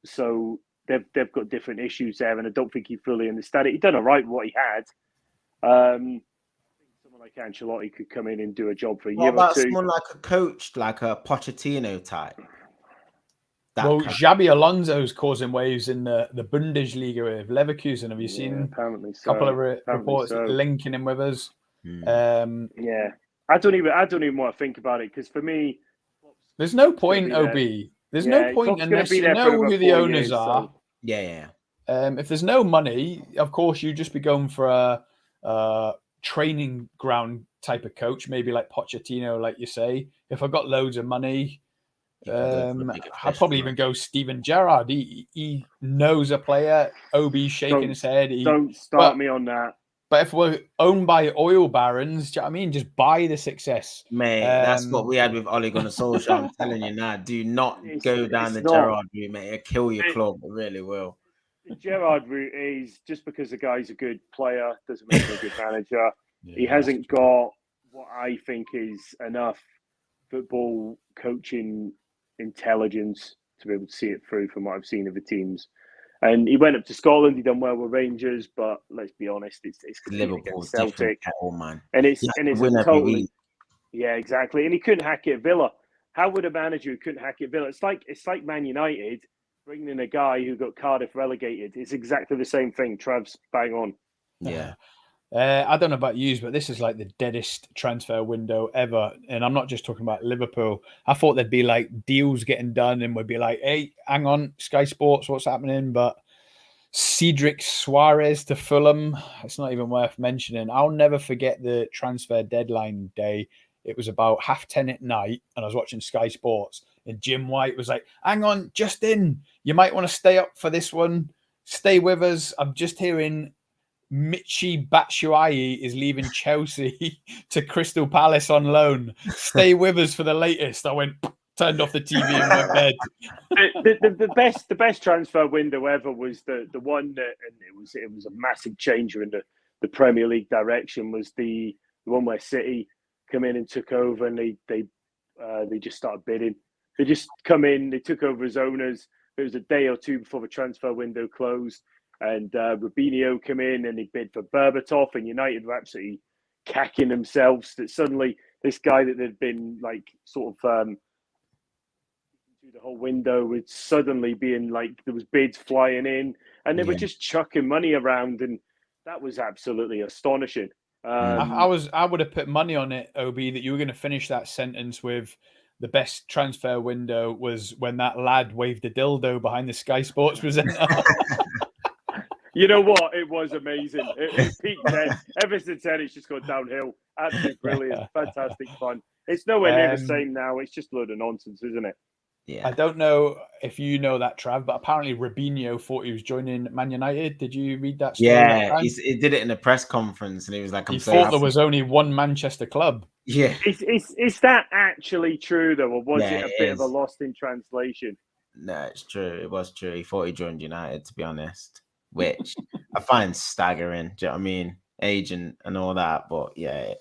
So they've got different issues there, and I don't think he fully understood it. He done all right with what he had. I think someone like Ancelotti could come in and do a job for a year or two. What about someone like a coach, like a Pochettino type? Well, Xabi Alonso's causing waves in the Bundesliga with Leverkusen. Have you seen apparently a couple of apparently reports so. linking him with us? Yeah, I don't even want to think about it because for me, there's no point, OB. There's no point unless you know who the owners are. Yeah. If there's no money, of course, you just be going for a training ground type of coach, maybe like Pochettino, like you say. If I've got loads of money, I'd probably even go Steven Gerrard. He knows a player. OB's shaking his head. Don't start me on that. But if we're owned by oil barons, do you know what I mean? Just buy the success. Mate, that's what we had with Ole Gunnar Solskjaer. I'm telling you now, do not go down the Gerrard route, mate. It'll kill your club. It really will. The Gerrard route is just because the guy's a good player doesn't make him a good manager. He hasn't got what I think is enough football coaching intelligence to be able to see it through from what I've seen of the teams. And he went up to Scotland. He done well with Rangers, but let's be honest, it's Liverpool, Celtic, man. And it's totally. Yeah, exactly. And he couldn't hack it at Villa. How would a manager who couldn't hack it at Villa? It's like Man United bringing in a guy who got Cardiff relegated. It's exactly the same thing. Trav's bang on. Yeah. I don't know about you, but this is like the deadest transfer window ever. And I'm not just talking about Liverpool. I thought there'd be like deals getting done and we'd be like, hey, hang on, Sky Sports, what's happening? But Cedric Suarez to Fulham, it's not even worth mentioning. I'll never forget the transfer deadline day. It was about 10:30 at night and I was watching Sky Sports and Jim White was like, hang on, Justin, you might want to stay up for this one. Stay with us. I'm just hearing Michy Batshuayi is leaving Chelsea to Crystal Palace on loan. Stay with us for the latest. I went, turned off the TV in my bed. The best transfer window ever was the one that, and it was a massive changer in the Premier League direction, was the one where City come in and took over, and they just started bidding. They just come in, they took over as owners. It was a day or two before the transfer window closed. And Rubinho came in and he bid for Berbatov, and United were absolutely cacking themselves that suddenly this guy that had been like sort of through the whole window was suddenly being like, there was bids flying in and they were just chucking money around, and that was absolutely astonishing. I would have put money on it, OB, that you were going to finish that sentence with the best transfer window was when that lad waved a dildo behind the Sky Sports presenter. You know what? It was amazing. It peaked then. Ever since then, it's just gone downhill. Absolutely brilliant. Fantastic fun. It's nowhere near the same now. It's just a load of nonsense, isn't it? Yeah. I don't know if you know that, Trav, but apparently Rubinho thought he was joining Man United. Did you read that story? Yeah, he did it in a press conference, and he was like, he thought there was only one Manchester club. Yeah. Is that actually true, though, or was it a bit of a lost in translation? No, it's true. It was true. He thought he joined United, to be honest, which I find staggering. Do you know what I mean? agent and all that. But yeah,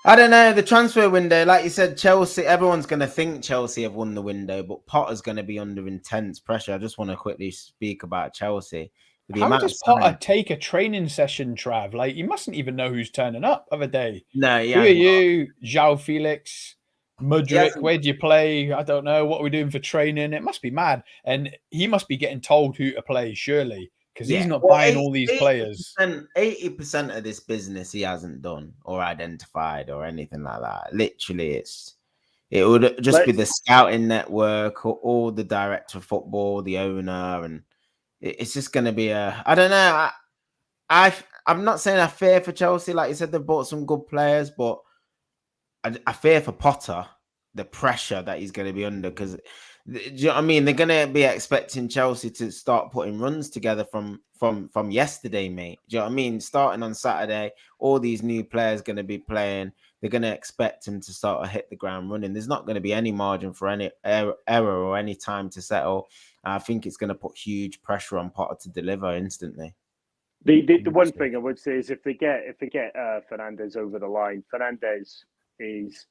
I don't know. The transfer window, like you said, Chelsea, everyone's going to think Chelsea have won the window, but Potter's going to be under intense pressure. I just want to quickly speak about Chelsea. The How amount does of Potter take a training session, Trav? Like, you mustn't even know who's turning up of a day. No, he Who are hasn't. you? João Felix, He Mudryk, hasn't. where do you play? I don't know. What are we doing for training? It must be mad. And he must be getting told who to play, surely, because he's not buying all these players. 80% of this business he hasn't done or identified or anything like that. Literally, it would just be the scouting network or the director of football, the owner, and it's just going to be I don't know. I'm not saying I fear for Chelsea. Like you said, they've bought some good players, but I fear for Potter, the pressure that he's going to be under. Because, do you know what I mean? They're going to be expecting Chelsea to start putting runs together from yesterday, mate. Do you know what I mean? Starting on Saturday, all these new players going to be playing. They're going to expect him to start to hit the ground running. There's not going to be any margin for any error or any time to settle. I think it's going to put huge pressure on Potter to deliver instantly. The one thing I would say is if they get Fernandes over the line, Fernandes is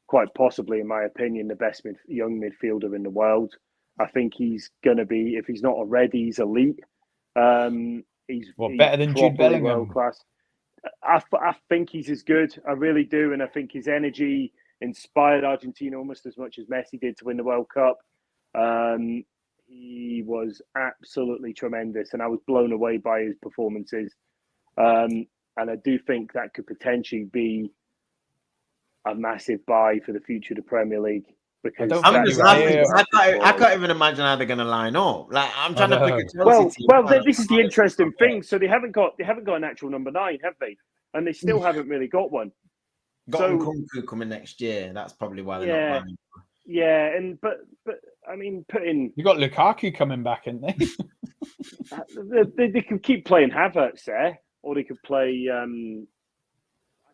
quite possibly, in my opinion, the best young midfielder in the world. I think he's going to be, if he's not already, he's elite. He's better than Jude Bellingham? World class. I think he's as good. I really do, and I think his energy inspired Argentina almost as much as Messi did to win the World Cup. He was absolutely tremendous, and I was blown away by his performances. And I do think that could potentially be a massive buy for the future of the Premier League. Because I can't even imagine how they're going to line up. Like, I'm trying to pick a Chelsea team. Well, this is the interesting thing. So they haven't got an actual number 9, have they? And they still haven't really got one. Got Nkunku coming next year. That's probably why they're not lining up. Yeah, but I mean, you got Lukaku coming back, isn't they? They could keep playing Havertz there, or they could play. I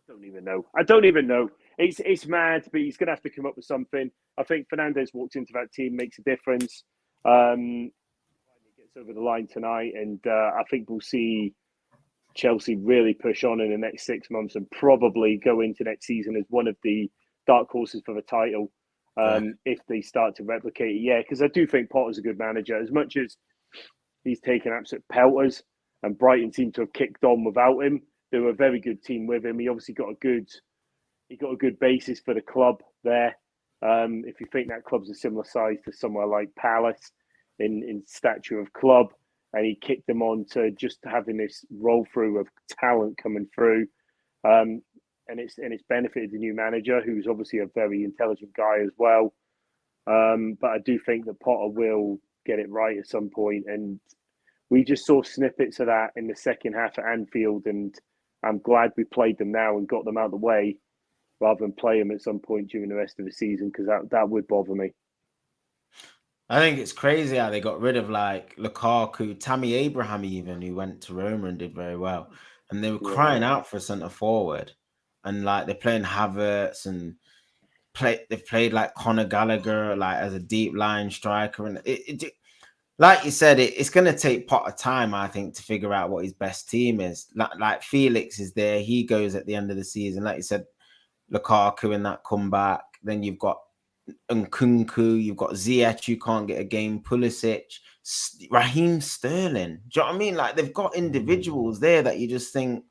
don't even know. It's mad, but he's going to have to come up with something. I think Fernandes walks into that team, makes a difference. He gets over the line tonight, and I think we'll see Chelsea really push on in the next 6 months and probably go into next season as one of the dark horses for the title. If they start to replicate it, because I do think Potter's a good manager. As much as he's taken absolute pelters, and Brighton seem to have kicked on without him, they were a very good team with him. He obviously got a good basis for the club there. If you think that club's a similar size to somewhere like Palace in stature of club, and he kicked them on to just having this roll through of talent coming through. And it's benefited the new manager, who's obviously a very intelligent guy as well. But I do think that Potter will get it right at some point. And we just saw snippets of that in the second half at Anfield. And I'm glad we played them now and got them out of the way rather than play them at some point during the rest of the season, because that would bother me. I think it's crazy how they got rid of like Lukaku, Tammy Abraham even, who went to Roma and did very well. And they were crying out for a centre forward. And like they're playing Havertz and they've played like Conor Gallagher like as a deep line striker. And it like you said, it's going to take Potter time, I think, to figure out what his best team is. Like Felix is there. He goes at the end of the season. Like you said, Lukaku in that comeback. Then you've got Nkunku, you've got Ziyech, you can't get a game, Pulisic, Raheem Sterling. Do you know what I mean? Like they've got individuals there that you just think,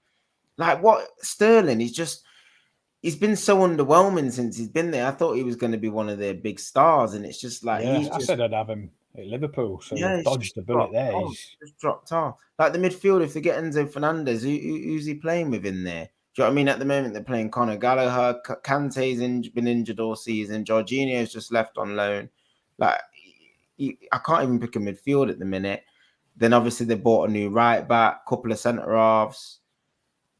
like what Sterling, he's been so underwhelming since he's been there. I thought he was going to be one of their big stars, and it's just like I said I'd have him at Liverpool, so he dodged the bullet there. He's just dropped off. Like the midfield, if they get Enzo Fernandez, who's he playing with in there? Do you know what I mean? At the moment, they're playing Conor Gallagher. Kante's been injured all season. Jorginho's just left on loan. Like, I can't even pick a midfield at the minute. Then obviously they bought a new right back, couple of centre halves.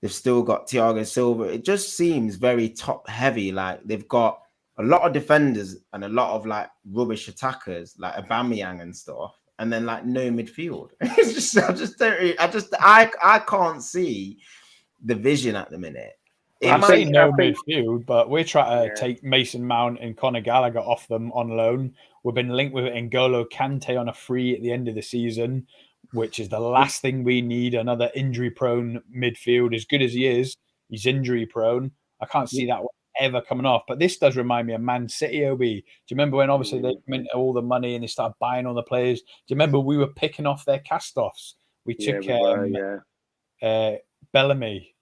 They've still got Thiago Silva. It just seems very top heavy. Like they've got a lot of defenders and a lot of like rubbish attackers, like Aubameyang and stuff, and then like no midfield. It's just I can't see the vision at the minute. I'm saying no midfield, but we're trying to take Mason Mount and Conor Gallagher off them on loan. We've been linked with N'Golo Kante on a free at the end of the season. which is the last thing we need. Another injury-prone midfield. As good as he is, he's injury-prone. I can't see that one ever coming off. But this does remind me of Man City, OB. Do you remember when obviously they came into all the money and they started buying all the players? Do you remember we were picking off their cast-offs? We took Bellamy,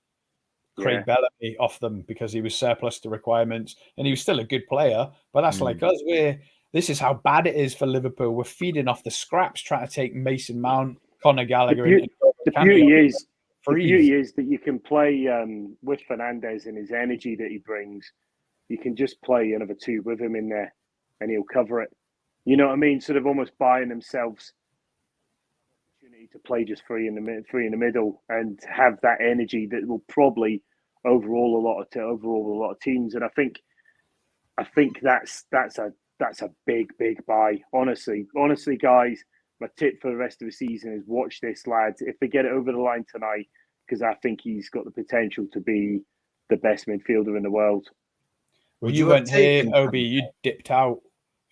Craig Bellamy off them because he was surplus to requirements and he was still a good player. But that's like us. This is how bad it is for Liverpool. We're feeding off the scraps, trying to take Mason Mount, Conor Gallagher. The beauty is that you can play with Fernandes and his energy that he brings. You can just play another two with him in there, and he'll cover it. You know what I mean? Sort of almost buying themselves opportunity to play just three in the middle and have that energy that will probably overall a lot of teams. And I think that's a big buy. Honestly, guys, my tip for the rest of the season is watch this, lads. If they get it over the line tonight, because I think he's got the potential to be the best midfielder in the world. Well, you went here, Obi, you dipped out,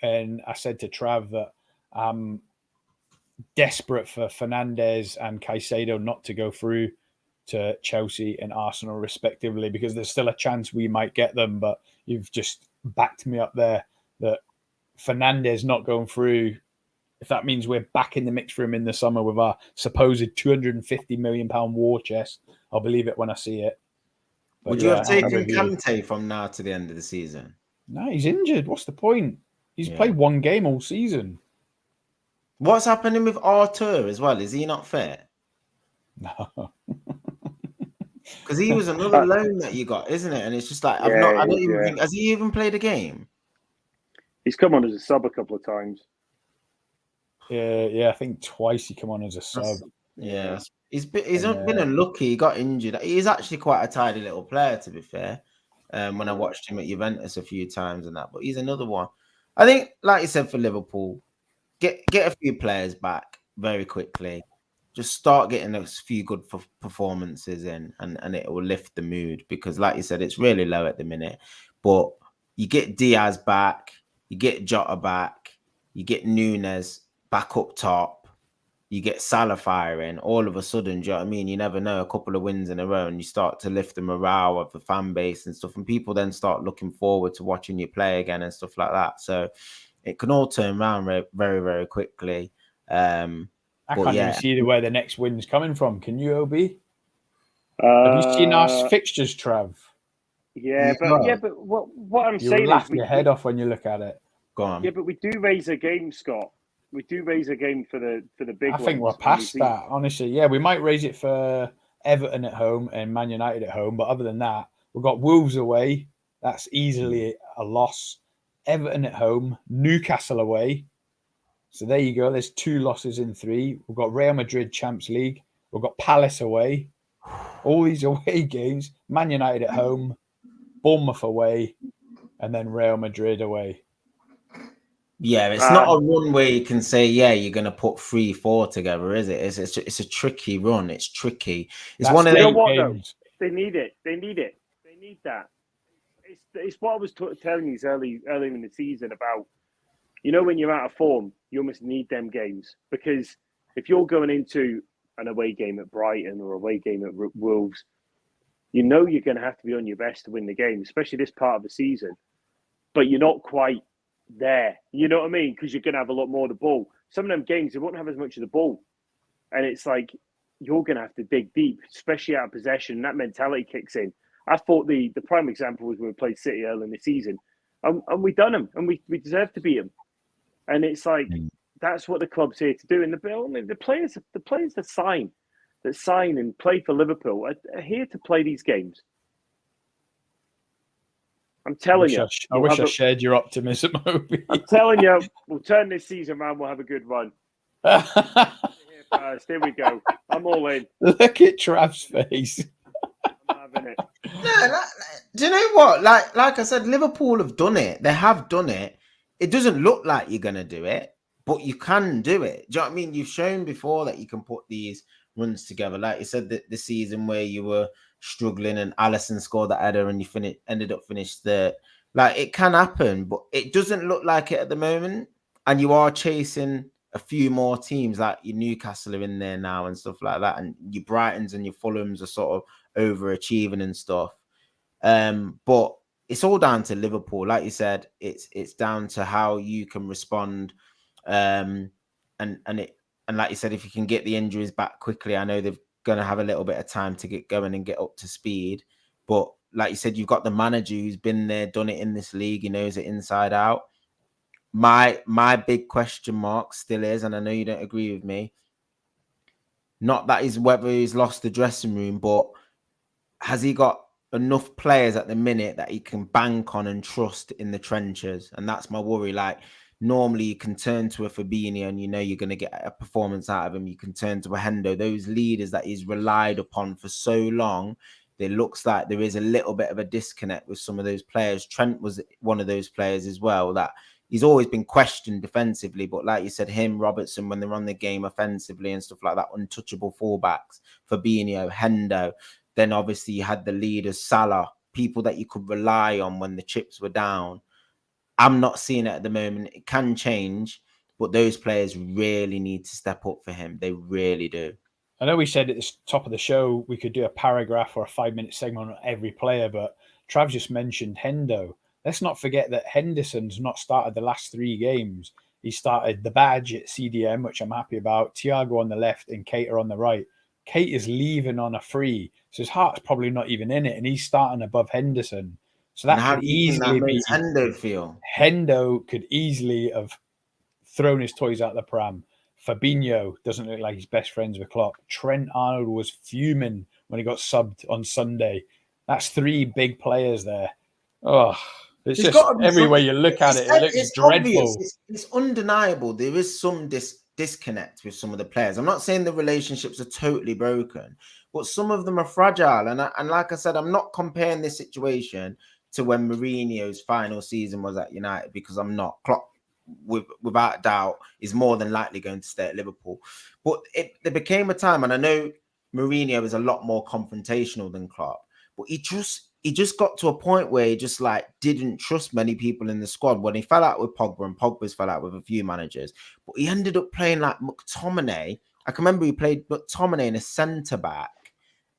and I said to Trav that I'm desperate for Fernandes and Caicedo not to go through to Chelsea and Arsenal respectively, because there's still a chance we might get them. But you've just backed me up there that Fernandes not going through, if that means we're back in the mix for him in the summer with our supposed £250 million war chest, I'll believe it when I see it. But would you have taken Kante from now to the end of the season? No, he's injured. What's the point? He's played one game all season. What's happening with Arthur as well? Is he not fit? No. Because he was another loan that you got, isn't it? And it's just like, I don't even think, has he even played a game? He's come on as a sub a couple of times. Yeah, I think twice he come on as a sub. He's been unlucky. He got injured. He's actually quite a tidy little player, to be fair. When I watched him at Juventus a few times and that, but he's another one. I think, like you said, for Liverpool, get a few players back very quickly. Just start getting a few good performances in, and it will lift the mood, because, like you said, it's really low at the minute. But you get Diaz back, you get Jota back, you get Nunes back up top, you get Salah firing. All of a sudden, do you know what I mean? You never know, a couple of wins in a row, and you start to lift the morale of the fan base and stuff, and people then start looking forward to watching you play again and stuff like that. So it can all turn around very, very quickly. I can't even see where the next win's coming from. Can you, OB? Have you seen our fixtures, Trav? But what I'm saying is, laugh your head off when you look at it. Go on. Yeah, but we do raise a game, Scott. We do raise a game for the big ones. I think we're past that, honestly. Yeah, we might raise it for Everton at home and Man United at home, but other than that, we've got Wolves away. That's easily a loss. Everton at home, Newcastle away. So there you go. There's 2 losses in 3. We've got Real Madrid Champions League. We've got Palace away. All these away games. Man United at home, Bournemouth away, and then Real Madrid away. Yeah, it's not a run where you can say, you're going to put 3-4 together, is it? It's a tricky run. It's tricky. It's one of the games. They need it. They need that. It's what I was telling you earlier in the season about, when you're out of form, you almost need them games, because if you're going into an away game at Brighton or away game at Wolves, you're going to have to be on your best to win the game, especially this part of the season. But you're not quite there. You know what I mean? Because you're going to have a lot more of the ball. Some of them games, they won't have as much of the ball. And it's like, you're going to have to dig deep, especially out of possession. And that mentality kicks in. I thought the prime example was when we played City early in the season. And we done them. And we deserve to beat them. And it's like, that's what the club's here to do. And the players that sign and play for Liverpool are here to play these games. I'm telling you. I wish I shared your optimism, Obi. I'm telling you, we'll turn this season around. We'll have a good run. Here we go. I'm all in. Look at Trav's face. I'm having it. No, do you know what? Like I said, Liverpool have done it. They have done it. It doesn't look like you're going to do it, but you can do it. Do you know what I mean? You've shown before that you can put these runs together. Like you said, the season where you were struggling and Alisson scored that header and you ended up finished third. Like, it can happen, but it doesn't look like it at the moment. And you are chasing a few more teams like your Newcastle are in there now and stuff like that, and your Brightons and your Fulhams are sort of overachieving and stuff. But it's all down to Liverpool. Like you said, it's down to how you can respond. And like you said, if you can get the injuries back quickly, I know they're going to have a little bit of time to get going and get up to speed. But like you said, you've got the manager who's been there, done it in this league. He knows it inside out. My big question mark still is, and I know you don't agree with me, not that is whether he's lost the dressing room, but has he got enough players at the minute that he can bank on and trust in the trenches? And that's my worry. Like, normally you can turn to a Fabinho and you know you're going to get a performance out of him. You can turn to a Hendo. Those leaders that he's relied upon for so long, it looks like there is a little bit of a disconnect with some of those players. Trent was one of those players as well, that he's always been questioned defensively, but like you said, him, Robertson, when they're on the game offensively and stuff like that, untouchable fullbacks, Fabinho, Hendo. Then obviously you had the leaders, Salah, people that you could rely on when the chips were down. I'm not seeing it at the moment. It can change, but those players really need to step up for him. They really do. I know we said at the top of the show we could do a paragraph or a 5-minute segment on every player, but Trav just mentioned Hendo. Let's not forget that Henderson's not started the last 3 games. He started the badge at CDM, which I'm happy about, Thiago on the left and Keita on the right. Kate is leaving on a free, so his heart's probably not even in it, and he's starting above Henderson. So that could easily be Hendo feel. Hendo could easily have thrown his toys out the pram. Fabinho doesn't look like he's best friends with Klopp. Trent Arnold was fuming when he got subbed on Sunday. That's 3 big players there. Oh, it's just every way you look at it, it looks dreadful. It's undeniable. There is some disconnect with some of the players. I'm not saying the relationships are totally broken, but some of them are fragile. And like I said, I'm not comparing this situation to when Mourinho's final season was at United, because I'm not. Klopp, without doubt, is more than likely going to stay at Liverpool. But there became a time, and I know Mourinho is a lot more confrontational than Klopp, but he just got to a point where he just like didn't trust many people in the squad. When he fell out with Pogba, and Pogba's fell out with a few managers, but he ended up playing like McTominay. I can remember he played McTominay in a centre-back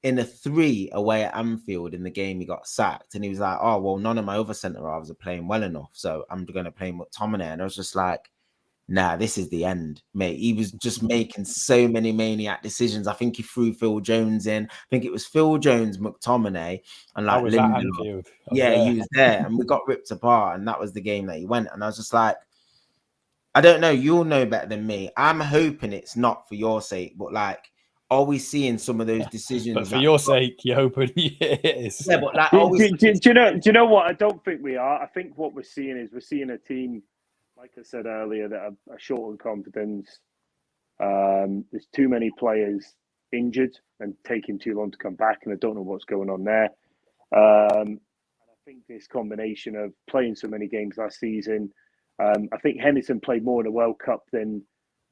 in a 3 away at Anfield in the game he got sacked. And he was like, oh, well, none of my other centre-halves are playing well enough, so I'm going to play McTominay. And I was just like, nah, this is the end, mate. He was just making so many maniac decisions. I think he threw Phil Jones in. I think it was Phil Jones, McTominay, and like Lindelof. He was there, and we got ripped apart, and that was the game that he went. And I was just like, I don't know. You'll know better than me. I'm hoping it's not for your sake, but like, are we seeing some of those decisions? But for your sake, you're hoping it is. Yeah, but like, do you know what? I don't think we are. I think what we're seeing a team, like I said earlier, that are short on confidence. There's too many players injured and taking too long to come back, and I don't know what's going on there. And I think this combination of playing so many games last season, I think Henderson played more in the World Cup than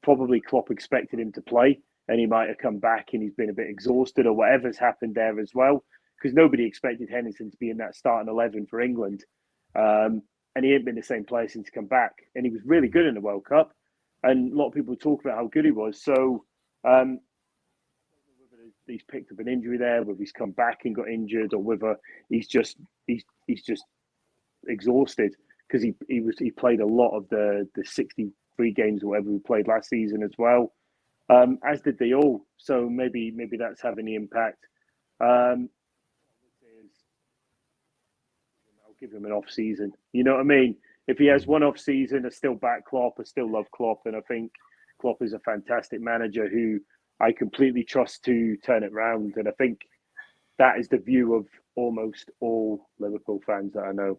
probably Klopp expected him to play, and he might have come back and he's been a bit exhausted or whatever's happened there as well, because nobody expected Henderson to be in that starting 11 for England. And he ain't been the same player since he come back. And he was really good in the World Cup. And a lot of people talk about how good he was. So whether he's picked up an injury there, whether he's come back and got injured, or whether he's just exhausted, because he played a lot of the 63 games or whatever we played last season as well, as did they all. So maybe that's having the impact. Give him an off season. You know what I mean? If he has one off season, I still back Klopp. I still love Klopp, and I think Klopp is a fantastic manager who I completely trust to turn it round. And I think that is the view of almost all Liverpool fans that I know.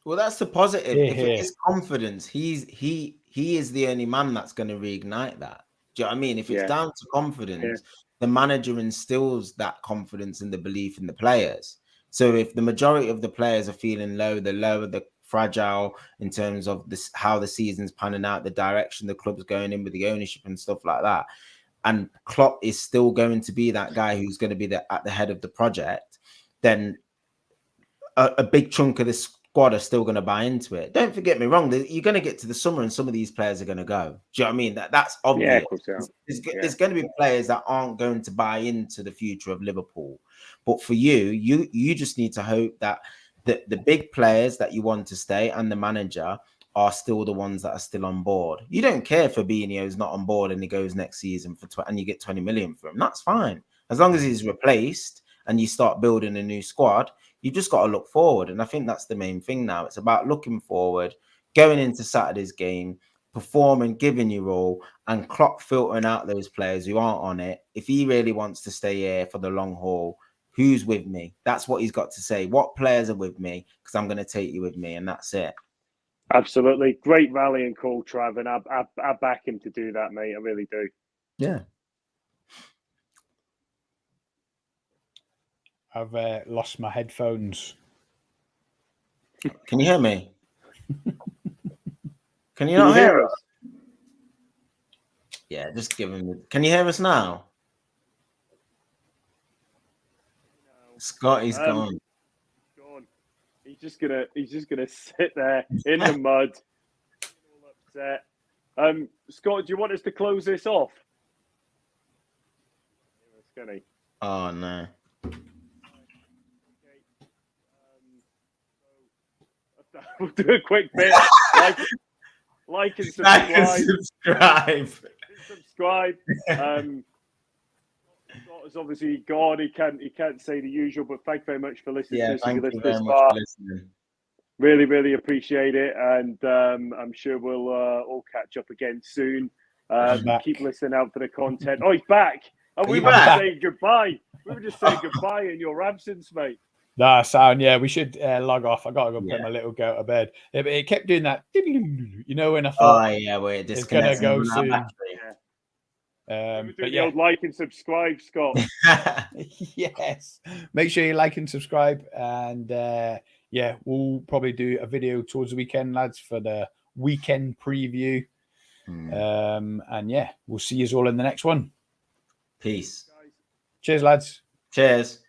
Well, that's the positive. If it is confidence, he is the only man that's going to reignite that. Do you know what I mean? If it's down to confidence, the manager instills that confidence and the belief in the players. So if the majority of the players are feeling low, they're lower, they're fragile in terms of this, how the season's panning out, the direction the club's going in with the ownership and stuff like that, and Klopp is still going to be that guy who's going to be at the head of the project, then a big chunk of this squad are still going to buy into it. Don't forget me wrong. You're going to get to the summer and some of these players are going to go. Do you know what I mean? That's Yeah, obvious. of course they are. There's going to be players that aren't going to buy into the future of Liverpool. But for you just need to hope that the big players that you want to stay and the manager are still the ones that are still on board. You don't care if Fabinho's not on board and he goes next season and you get 20 million for him. That's fine. As long as he's replaced and you start building a new squad, you just got to look forward. And I think that's the main thing now. It's about looking forward, going into Saturday's game, performing, giving your all, and Klopp filtering out those players who aren't on it. If he really wants to stay here for the long haul, who's with me? That's what he's got to say. What players are with me? Because I'm going to take you with me, and that's it. Absolutely. Great rallying call, Trav, and I back him to do that, mate. I really do. Yeah. I've lost my headphones. Can you hear me? Can you not hear us? Yeah, just give him. Can you hear us now? Scotty's gone. He's just gonna sit there in the mud, all upset. Scott, do you want us to close this off? Oh no. We'll do a quick bit. Like and subscribe. Subscribe. Scott is obviously gone. He can't say the usual, but thank you very much for listening to us. Thank you very much for listening. Really, really appreciate it, and I'm sure we'll all catch up again soon. Keep listening out for the content. Oh, he's back. Oh, we were just saying goodbye. We were just saying goodbye in your absence, mate. Nah, sound. Yeah, we should log off. I gotta go put my little girl to bed. Yeah, but it kept doing that. You know, when I thought, where it it's gonna go soon. But yeah, like and subscribe, Scott. Yes, make sure you like and subscribe, and yeah, we'll probably do a video towards the weekend, lads, for the weekend preview. And yeah, we'll see you all in the next one. Peace. Cheers, lads. Cheers.